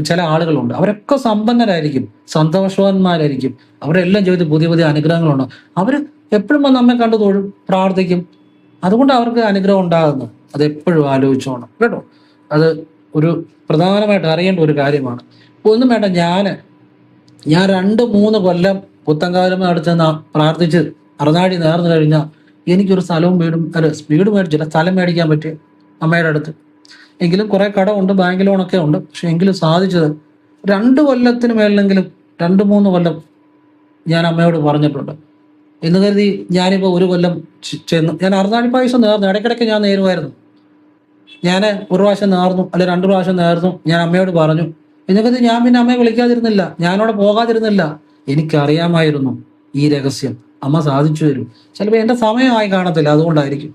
ചില ആളുകളുണ്ട്. അവരൊക്കെ സമ്പന്നരായിരിക്കും, സന്തോഷവാന്മാരായിരിക്കും. അവരെല്ലാം ജീവിതത്തിൽ പുതിയ പുതിയ അനുഗ്രഹങ്ങളുണ്ട്. അവർ എപ്പോഴും വന്ന് നമ്മെ കണ്ടു തൊഴും, പ്രാർത്ഥിക്കും. അതുകൊണ്ട് അവർക്ക് അനുഗ്രഹം ഉണ്ടാകുന്നു. അത് എപ്പോഴും ആലോചിച്ചോണം കേട്ടോ. അത് ഒരു പ്രധാനമായിട്ട് അറിയേണ്ട ഒരു കാര്യമാണ്. ഒന്നും വേണ്ട, ഞാൻ 2-3 കൊല്ലം പുത്തങ്കാലം അടുത്ത് പ്രാർത്ഥിച്ച് അറുനാഴി നേർന്നു കഴിഞ്ഞാൽ എനിക്കൊരു സ്ഥലവും വീട് മേടിച്ചില്ല, സ്ഥലം മേടിക്കാൻ പറ്റിയ അമ്മയുടെ അടുത്ത്. എങ്കിലും കുറെ കടമുണ്ട്, ബാങ്ക് ലോണൊക്കെ ഉണ്ട്. പക്ഷെ എങ്കിലും സാധിച്ചത് 2 കൊല്ലത്തിന് മേലെങ്കിലും 2-3 കൊല്ലം ഞാൻ അമ്മയോട് പറഞ്ഞിട്ടുണ്ട്. എന്ന് കരുതി ഞാനിപ്പോൾ 1 കൊല്ലം ചെന്ന് ഞാൻ അറുനാഴി പായസം നേർന്നു. ഇടയ്ക്കിടയ്ക്ക് ഞാൻ നേരുമായിരുന്നു. ഞാൻ 1 പ്രാവശ്യം നേർന്നു, അല്ലെ 2 പ്രാവശ്യം നേർന്നു. ഞാൻ അമ്മയോട് പറഞ്ഞു. എന്നുകരുതി ഞാൻ പിന്നെ അമ്മയെ വിളിക്കാതിരുന്നില്ല, ഞാനവിടെ പോകാതിരുന്നില്ല. എനിക്കറിയാമായിരുന്നു ഈ രഹസ്യം അമ്മ സാധിച്ചു തരും. ചിലപ്പോൾ എൻ്റെ സമയമായി കാണത്തില്ല, അതുകൊണ്ടായിരിക്കും.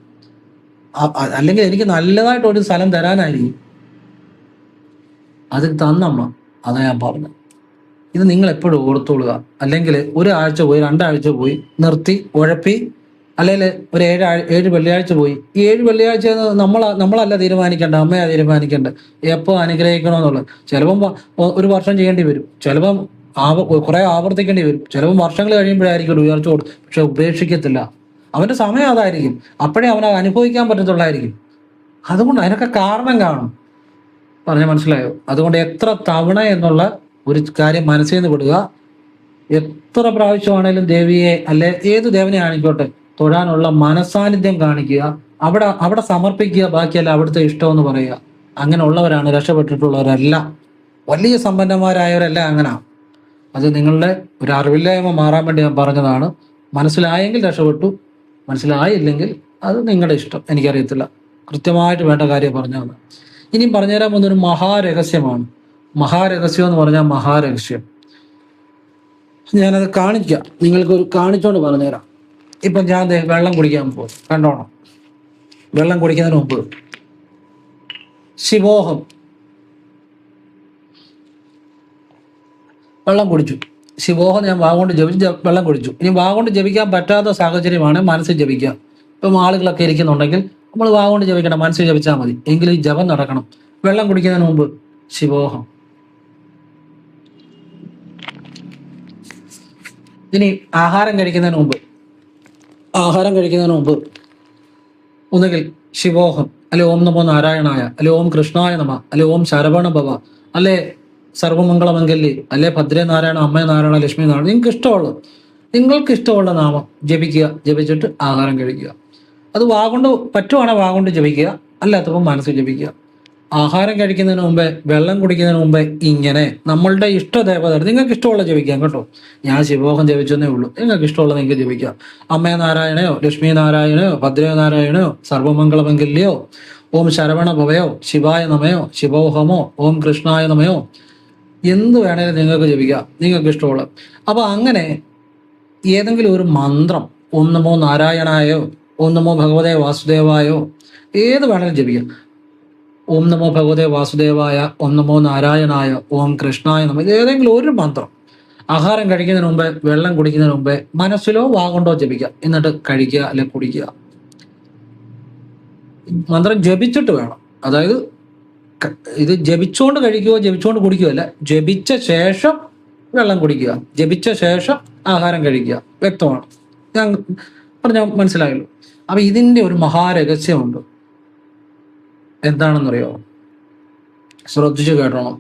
അല്ലെങ്കിൽ എനിക്ക് നല്ലതായിട്ട് ഒരു സ്ഥലം തരാനായിരിക്കും. അത് തന്നമ്മ. അതാ ഞാൻ പറഞ്ഞത്. ഇത് നിങ്ങൾ എപ്പോഴും ഓർത്തോളുക. അല്ലെങ്കിൽ 1 ആഴ്ച പോയി, 2 ആഴ്ച പോയി നിർത്തി ഉഴപ്പി, അല്ലെങ്കിൽ ഒരു 7 വെള്ളിയാഴ്ച പോയി. ഈ 7 വെള്ളിയാഴ്ച നമ്മളല്ല തീരുമാനിക്കേണ്ട, അമ്മയാ തീരുമാനിക്കേണ്ടത് എപ്പോൾ അനുഗ്രഹിക്കണമെന്നുള്ളത്. ചിലപ്പം 1 വർഷം ചെയ്യേണ്ടി വരും, ചിലപ്പം കുറെ ആവർത്തിക്കേണ്ടി വരും, ചിലപ്പം വർഷങ്ങൾ കഴിയുമ്പോഴായിരിക്കും ഒരു ഉയർച്ച കൊടുക്കും. പക്ഷെ ഉപേക്ഷിക്കത്തില്ല. അവന്റെ സമയം അതായിരിക്കും. അപ്പോഴേ അവനത് അനുഭവിക്കാൻ പറ്റത്തുള്ളായിരിക്കും. അതുകൊണ്ട് അതിനൊക്കെ കാരണം കാണും. പറഞ്ഞ മനസ്സിലായോ? അതുകൊണ്ട് എത്ര തവണ എന്നുള്ള ഒരു കാര്യം മനസ്സിൽ നിന്ന് വിടുക. എത്ര പ്രാവശ്യമാണേലും ദേവിയെ അല്ലെ ഏത് ദേവനെ ആണിക്കോട്ടെ തൊഴാനുള്ള മനസാന്നിധ്യം കാണിക്കുക. അവിടെ സമർപ്പിക്കുക. ബാക്കിയല്ല അവിടുത്തെ ഇഷ്ടമെന്ന് പറയുക. അങ്ങനെ ഉള്ളവരാണ് രക്ഷപ്പെട്ടിട്ടുള്ളവരെല്ലാം. വലിയ സമ്പന്നന്മാരായവരെല്ലാം അങ്ങനെ. അത് നിങ്ങളുടെ ഒരു അറിവില്ലായ്മ മാറാൻ വേണ്ടി ഞാൻ പറഞ്ഞതാണ്. മനസ്സിലായെങ്കിൽ രക്ഷപ്പെട്ടു, മനസ്സിലായില്ലെങ്കിൽ അത് നിങ്ങളുടെ ഇഷ്ടം. എനിക്കറിയത്തില്ല, കൃത്യമായിട്ട് വേണ്ട കാര്യം പറഞ്ഞാൽ. ഇനിയും പറഞ്ഞുതരാൻ പോകുന്നൊരു മഹാരഹസ്യമാണ്. മഹാരഹസ്യം എന്ന് പറഞ്ഞാൽ മഹാരഹസ്യം. ഞാനത് കാണിക്കാം, നിങ്ങൾക്കൊരു കാണിച്ചോണ്ട് പറഞ്ഞുതരാം. ഇപ്പം ഞാൻ വെള്ളം കുടിക്കാൻ പോകും, കണ്ടോണം. വെള്ളം കുടിക്കുന്നതിന് മുമ്പ് ശിവോഹം വെള്ളം കുടിച്ചു. ശിവോഹം ഞാൻ വാഗോണ്ട് ജപിച്ച് വെള്ളം കുടിച്ചു. ഇനി വാഗോണ്ട് ജപിക്കാൻ പറ്റാത്ത സാഹചര്യമാണ് മനസ്സിൽ ജപിക്കുക. ഇപ്പം ആളുകളൊക്കെ ഇരിക്കുന്നുണ്ടെങ്കിൽ നമ്മൾ വാഗോണ്ട് ജപിക്കണം, മനസ്സിൽ ജപിച്ചാൽ മതി. എങ്കിലും ഈ ജപം നടക്കണം. വെള്ളം കുടിക്കുന്നതിന് മുമ്പ് ശിവോഹം. ഇനി ആഹാരം കഴിക്കുന്നതിന് മുമ്പ് ഒന്നുകിൽ ശിവോഹം, അല്ലെ ഓം നമോ നാരായണായ, അല്ലെ ഓം കൃഷ്ണായ നമ, അല്ലെ ഓം ശരവണ ഭവ, അല്ലെ സർവമംഗളമംഗല്യ, അല്ലെ ഭദ്രേ നാരായണ, അമ്മേ നാരായണ, ലക്ഷ്മി നാരായണ. നിങ്ങൾക്ക് ഇഷ്ടമുള്ള നാമം ജപിക്കുക. ജപിച്ചിട്ട് ആഹാരം കഴിക്കുക. അത് വാഗൊണ്ട് പറ്റുവാണെങ്കിൽ വാഗൊണ്ട് ജപിക്കുക, അല്ലാത്തപ്പോൾ മനസ്സിൽ ജപിക്കുക. ആഹാരം കഴിക്കുന്നതിന് മുമ്പേ, വെള്ളം കുടിക്കുന്നതിന് മുമ്പേ ഇങ്ങനെ നമ്മളുടെ ഇഷ്ടദേവത നിങ്ങൾക്ക് ഇഷ്ടമുള്ള ജപിക്കാം കേട്ടോ. ഞാൻ ശിവോഹം ജപിച്ചെന്നേ ഉള്ളൂ, നിങ്ങൾക്ക് ഇഷ്ടമുള്ളത് നിങ്ങൾക്ക് ജപിക്കാം. അമ്മേ നാരായണയോ, ലക്ഷ്മി നാരായണയോ, ഭദ്രേ നാരായണയോ, സർവമംഗളമംഗല്യോ, ഓം ശരവണ ഭവയോ, ശിവായ നമയോ, ശിവോഹമോ, ഓം കൃഷ്ണായ നമയോ, എന്ത് വേണേലും നിങ്ങൾക്ക് ജപിക്കാം, നിങ്ങൾക്ക് ഇഷ്ടമുള്ള. അപ്പൊ അങ്ങനെ ഏതെങ്കിലും ഒരു മന്ത്രം, ഓം നമോ നാരായണായോ, ഓം നമോ ഭഗവതേ വാസുദേവായോ, ഏത് വേണേലും ജപിക്കാം. ഓം നമോ ഭഗവതേ വാസുദേവായ, ഓം നമോ നാരായണായ, ഓം കൃഷ്ണായ നമ, ഏതെങ്കിലും ഒരു മന്ത്രം ആഹാരം കഴിക്കുന്നതിന് മുമ്പേ, വെള്ളം കുടിക്കുന്നതിന് മുമ്പേ മനസ്സിലോ വാഗൊണ്ടോ ജപിക്കുക. എന്നിട്ട് കഴിക്കുക അല്ലെ കുടിക്കുക. മന്ത്രം ജപിച്ചിട്ട് വേണം. അതായത് ഇത് ജപിച്ചുകൊണ്ട് കഴിക്കുകയോ ജപിച്ചുകൊണ്ട് കുടിക്കുകയോ അല്ല, ജപിച്ച ശേഷം വെള്ളം കുടിക്കുക, ജപിച്ച ശേഷം ആഹാരം കഴിക്കുക. വ്യക്തമാണ്, ഞാൻ പറഞ്ഞ മനസ്സിലായല്ലോ. അപ്പൊ ഇതിൻ്റെ ഒരു മഹാരഹസ്യമുണ്ട്. എന്താണെന്നറിയോ? ശ്രദ്ധിച്ചു കേട്ടോണം.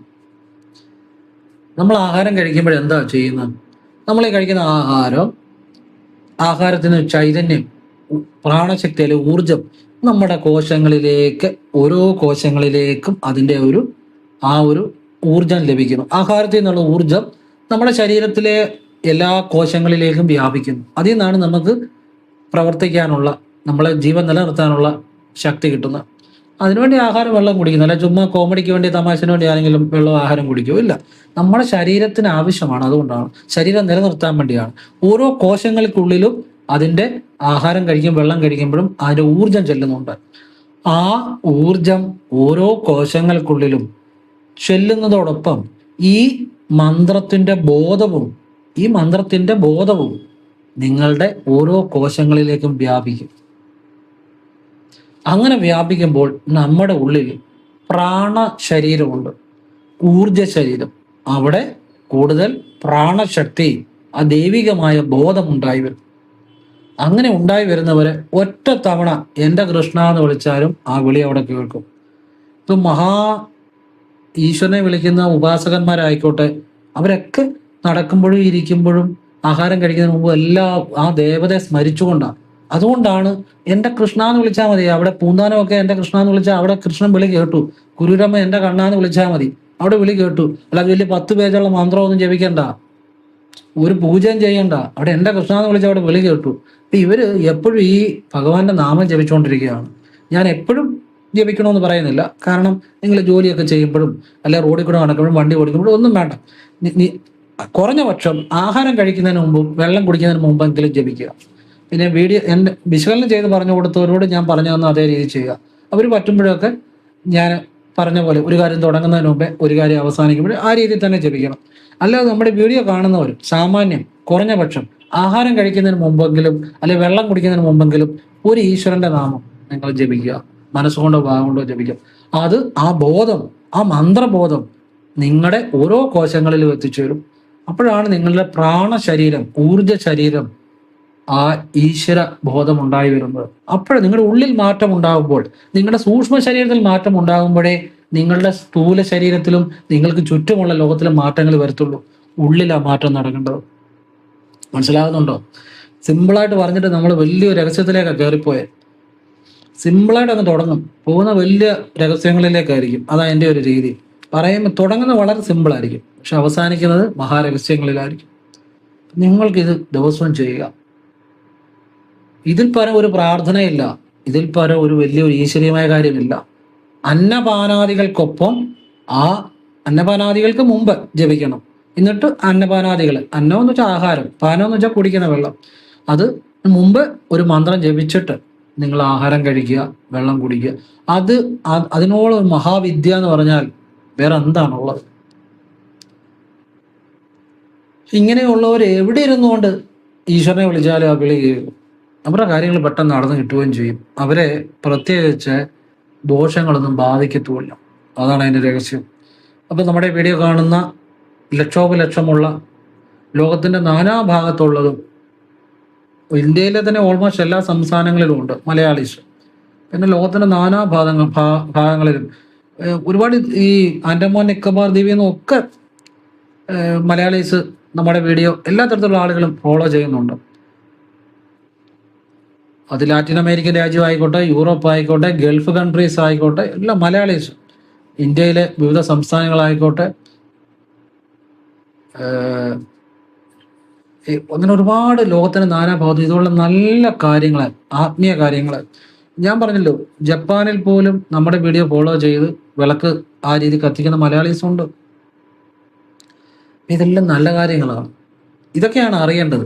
നമ്മൾ ആഹാരം കഴിക്കുമ്പോഴെന്താ ചെയ്യുന്നത്? നമ്മൾ ഈ കഴിക്കുന്ന ആഹാരത്തിന് ചൈതന്യം, പ്രാണശക്തി അല്ലെങ്കിൽ ഊർജം നമ്മുടെ കോശങ്ങളിലേക്ക്, ഓരോ കോശങ്ങളിലേക്കും അതിൻ്റെ ഒരു ഊർജം ലഭിക്കുന്നു. ആഹാരത്തിൽ നിന്നുള്ള ഊർജം നമ്മുടെ ശരീരത്തിലെ എല്ലാ കോശങ്ങളിലേക്കും വ്യാപിക്കുന്നു. അതിൽ നിന്നാണ് നമുക്ക് പ്രവർത്തിക്കാനുള്ള, നമ്മളെ ജീവൻ നിലനിർത്താനുള്ള ശക്തി കിട്ടുന്നത്. അതിനുവേണ്ടി ആഹാരം വെള്ളം കുടിക്കുന്നു, അല്ല ചുമ്മാ കോമഡിക്ക് വേണ്ടി തമാശന് വേണ്ടി ആരെങ്കിലും വെള്ളം ആഹാരം കുടിക്കുമോ? ഇല്ല, നമ്മുടെ ശരീരത്തിന് ആവശ്യമാണ്. അതുകൊണ്ടാണ്, ശരീരം നിലനിർത്താൻ വേണ്ടിയാണ്. ഓരോ കോശങ്ങൾക്കുള്ളിലും അതിൻ്റെ ആഹാരം കഴിക്കും, വെള്ളം കഴിക്കുമ്പോഴും അതിൻ്റെ ഊർജം ചെല്ലുന്നുണ്ട്. ആ ഊർജം ഓരോ കോശങ്ങൾക്കുള്ളിലും ചെല്ലുന്നതോടൊപ്പം ഈ മന്ത്രത്തിന്റെ ബോധവും നിങ്ങളുടെ ഓരോ കോശങ്ങളിലേക്കും വ്യാപിക്കും. അങ്ങനെ വ്യാപിക്കുമ്പോൾ നമ്മുടെ ഉള്ളിൽ പ്രാണശരീരമുണ്ട്, ഊർജ ശരീരം. അവിടെ കൂടുതൽ പ്രാണശക്തി, ആ ദൈവികമായ ബോധം ഉണ്ടായി വരും. അങ്ങനെ ഉണ്ടായി വരുന്നവരെ ഒറ്റ തവണ എൻ്റെ കൃഷ്ണ എന്ന് വിളിച്ചാലും ആ വിളി അവിടെ കേൾക്കും. ഇപ്പം ഈശ്വരനെ വിളിക്കുന്ന ഉപാസകന്മാരായിക്കോട്ടെ, അവരൊക്കെ നടക്കുമ്പോഴും ഇരിക്കുമ്പോഴും ആഹാരം കഴിക്കുന്നതിന് മുമ്പ് എല്ലാം ആ ദേവതയെ സ്മരിച്ചുകൊണ്ടാണ്. അതുകൊണ്ടാണ് എൻ്റെ കൃഷ്ണ എന്ന് വിളിച്ചാൽ മതി. അവിടെ പൂന്താനമൊക്കെ എൻ്റെ കൃഷ്ണ എന്ന് വിളിച്ചാൽ അവിടെ കൃഷ്ണൻ വിളി കേട്ടു. കുരുരമ്മ എൻ്റെ കണ്ണാന്ന് വിളിച്ചാൽ മതി, അവിടെ വിളി കേട്ടു. അല്ലാതെ വലിയ 10 പേജുള്ള മന്ത്രമൊന്നും ജപിക്കണ്ട, ഒരു പൂജയും ചെയ്യണ്ട, അവിടെ എൻ്റെ കൃഷ്ണ എന്ന് വിളിച്ചാൽ അവിടെ വിളി കേട്ടു. അപ്പൊ ഇവര് എപ്പോഴും ഈ ഭഗവാന്റെ നാമം ജപിച്ചുകൊണ്ടിരിക്കുകയാണ്. ഞാൻ എപ്പോഴും ജപിക്കണമെന്ന് പറയുന്നില്ല, കാരണം നിങ്ങൾ ജോലിയൊക്കെ ചെയ്യുമ്പോഴും അല്ലെ റോഡിൽ കൂടെ നടക്കുമ്പോഴും വണ്ടി ഓടിക്കുമ്പോഴും ഒന്നും വേണ്ട. കുറഞ്ഞ പക്ഷം ആഹാരം കഴിക്കുന്നതിന് മുമ്പും വെള്ളം കുടിക്കുന്നതിന് മുമ്പെങ്കിലും ജപിക്കുക. പിന്നെ എൻ്റെ വിശകലനം ചെയ്ത് പറഞ്ഞു കൊടുത്തവരോട് ഞാൻ പറഞ്ഞു തന്ന അതേ രീതി ചെയ്യുക. അവർ പറ്റുമ്പോഴൊക്കെ ഞാൻ പറഞ്ഞ പോലെ ഒരു കാര്യം തുടങ്ങുന്നതിന് മുമ്പേ ഒരു കാര്യം അവസാനിക്കുമ്പോഴേ ആ രീതിയിൽ തന്നെ ജപിക്കണം. അല്ലാതെ നമ്മുടെ വീഡിയോ കാണുന്നവർ സാമാന്യം കുറഞ്ഞ പക്ഷം ആഹാരം കഴിക്കുന്നതിന് മുമ്പെങ്കിലും അല്ലെ വെള്ളം കുടിക്കുന്നതിന് മുമ്പെങ്കിലും ഒരു ഈശ്വരന്റെ നാമം നിങ്ങൾ ജപിക്കുക, മനസ്സുകൊണ്ടോ ഭാഗം ജപിക്കുക. അത് ആ ബോധം, ആ മന്ത്രബോധം നിങ്ങളുടെ ഓരോ കോശങ്ങളിലും എത്തിച്ചേരും. അപ്പോഴാണ് നിങ്ങളുടെ പ്രാണശരീരം, ഊർജ ശരീരം, ആ ഈശ്വര ബോധം ഉണ്ടായി വരുന്നത്. അപ്പോഴും നിങ്ങളുടെ ഉള്ളിൽ മാറ്റം ഉണ്ടാകുമ്പോൾ, നിങ്ങളുടെ സൂക്ഷ്മ ശരീരത്തിൽ മാറ്റം ഉണ്ടാകുമ്പോഴേ നിങ്ങളുടെ സ്ഥൂല ശരീരത്തിലും നിങ്ങൾക്ക് ചുറ്റുമുള്ള ലോകത്തിലും മാറ്റങ്ങൾ വരത്തുള്ളൂ. ഉള്ളിൽ ആ മാറ്റം നടക്കേണ്ടത്. മനസ്സിലാകുന്നുണ്ടോ? സിമ്പിളായിട്ട് പറഞ്ഞിട്ട് നമ്മൾ വലിയ രഹസ്യത്തിലേക്കാണ് കയറിപ്പോയെ. സിമ്പിളായിട്ട് അങ്ങ് തുടങ്ങും, പോകുന്ന വലിയ രഹസ്യങ്ങളിലേക്കായിരിക്കും. അതാ എൻ്റെ ഒരു രീതി. പറയുമ്പോൾ തുടങ്ങുന്നത് വളരെ സിമ്പിളായിരിക്കും, പക്ഷെ അവസാനിക്കുന്നത് മഹാരഹസ്യങ്ങളിലായിരിക്കും. നിങ്ങൾക്കിത് ദിവസവും ചെയ്യുക. ഇതിൽ പരം ഒരു പ്രാർത്ഥനയില്ല, ഇതിൽ പരം ഒരു വലിയൊരു ഈശ്വരീയമായ കാര്യമില്ല. അന്നപാനാദികൾക്കൊപ്പം ആ അന്നപാനാദികൾക്ക് മുമ്പ് ജപിക്കണം. എന്നിട്ട് അന്നപാനാദികൾ, അന്നം എന്ന് വെച്ചാൽ ആഹാരം, പാനം എന്ന് വെച്ചാൽ കുടിക്കുന്ന വെള്ളം, അത് മുമ്പ് ഒരു മന്ത്രം ജപിച്ചിട്ട് നിങ്ങൾ ആഹാരം കഴിക്കുക, വെള്ളം കുടിക്കുക. അതിനോളം മഹാവിദ്യ എന്ന് പറഞ്ഞാൽ വേറെ എന്താണുള്ളത്? ഇങ്ങനെയുള്ളവർ എവിടെ ഇരുന്നുകൊണ്ട് ഈശ്വരനെ വിളിച്ചാലും ആ വിളി കേൾക്കും. അവരുടെ കാര്യങ്ങൾ പെട്ടെന്ന് നടന്നു കിട്ടുകയും ചെയ്യും. അവരെ പ്രത്യേകിച്ച് ദോഷങ്ങളൊന്നും ബാധിക്കത്തുമില്ല. അതാണ് അതിൻ്റെ രഹസ്യം. അപ്പം നമ്മുടെ വീഡിയോ കാണുന്ന ലക്ഷോപലക്ഷമുള്ള ലോകത്തിൻ്റെ നാനാഭാഗത്തുള്ളതും, ഇന്ത്യയിലെ തന്നെ ഓൾമോസ്റ്റ് എല്ലാ സംസ്ഥാനങ്ങളിലും ഉണ്ട് മലയാളീസ്. പിന്നെ ലോകത്തിൻ്റെ നാനാ ഭാഗങ്ങളിലും ഒരുപാട് ഈ ആൻഡമാൻ നിക്കോബാർ ദ്വീപിൽ നിന്നൊക്കെ മലയാളീസ് നമ്മുടെ വീഡിയോ എല്ലാ തരത്തിലുള്ള ആളുകളും ഫോളോ ചെയ്യുന്നുണ്ട്. അത് ലാറ്റിൻ അമേരിക്കൻ രാജ്യമായിക്കോട്ടെ, യൂറോപ്പ് ആയിക്കോട്ടെ, ഗൾഫ് കൺട്രീസ് ആയിക്കോട്ടെ, എല്ലാം മലയാളീസ്. ഇന്ത്യയിലെ വിവിധ സംസ്ഥാനങ്ങളായിക്കോട്ടെ, അങ്ങനെ ഒരുപാട് ലോകത്തിന് നാനാഭാഗത്തും ഇതുപോലെ നല്ല കാര്യങ്ങൾ, ആത്മീയ കാര്യങ്ങൾ. ഞാൻ പറഞ്ഞല്ലോ, ജപ്പാനിൽ പോലും നമ്മുടെ വീഡിയോ ഫോളോ ചെയ്ത് വിളക്ക് ആ രീതി കത്തിക്കുന്ന മലയാളീസ് ഉണ്ട്. ഇതെല്ലാം നല്ല കാര്യങ്ങളാണ്. ഇതൊക്കെയാണ് അറിയേണ്ടത്.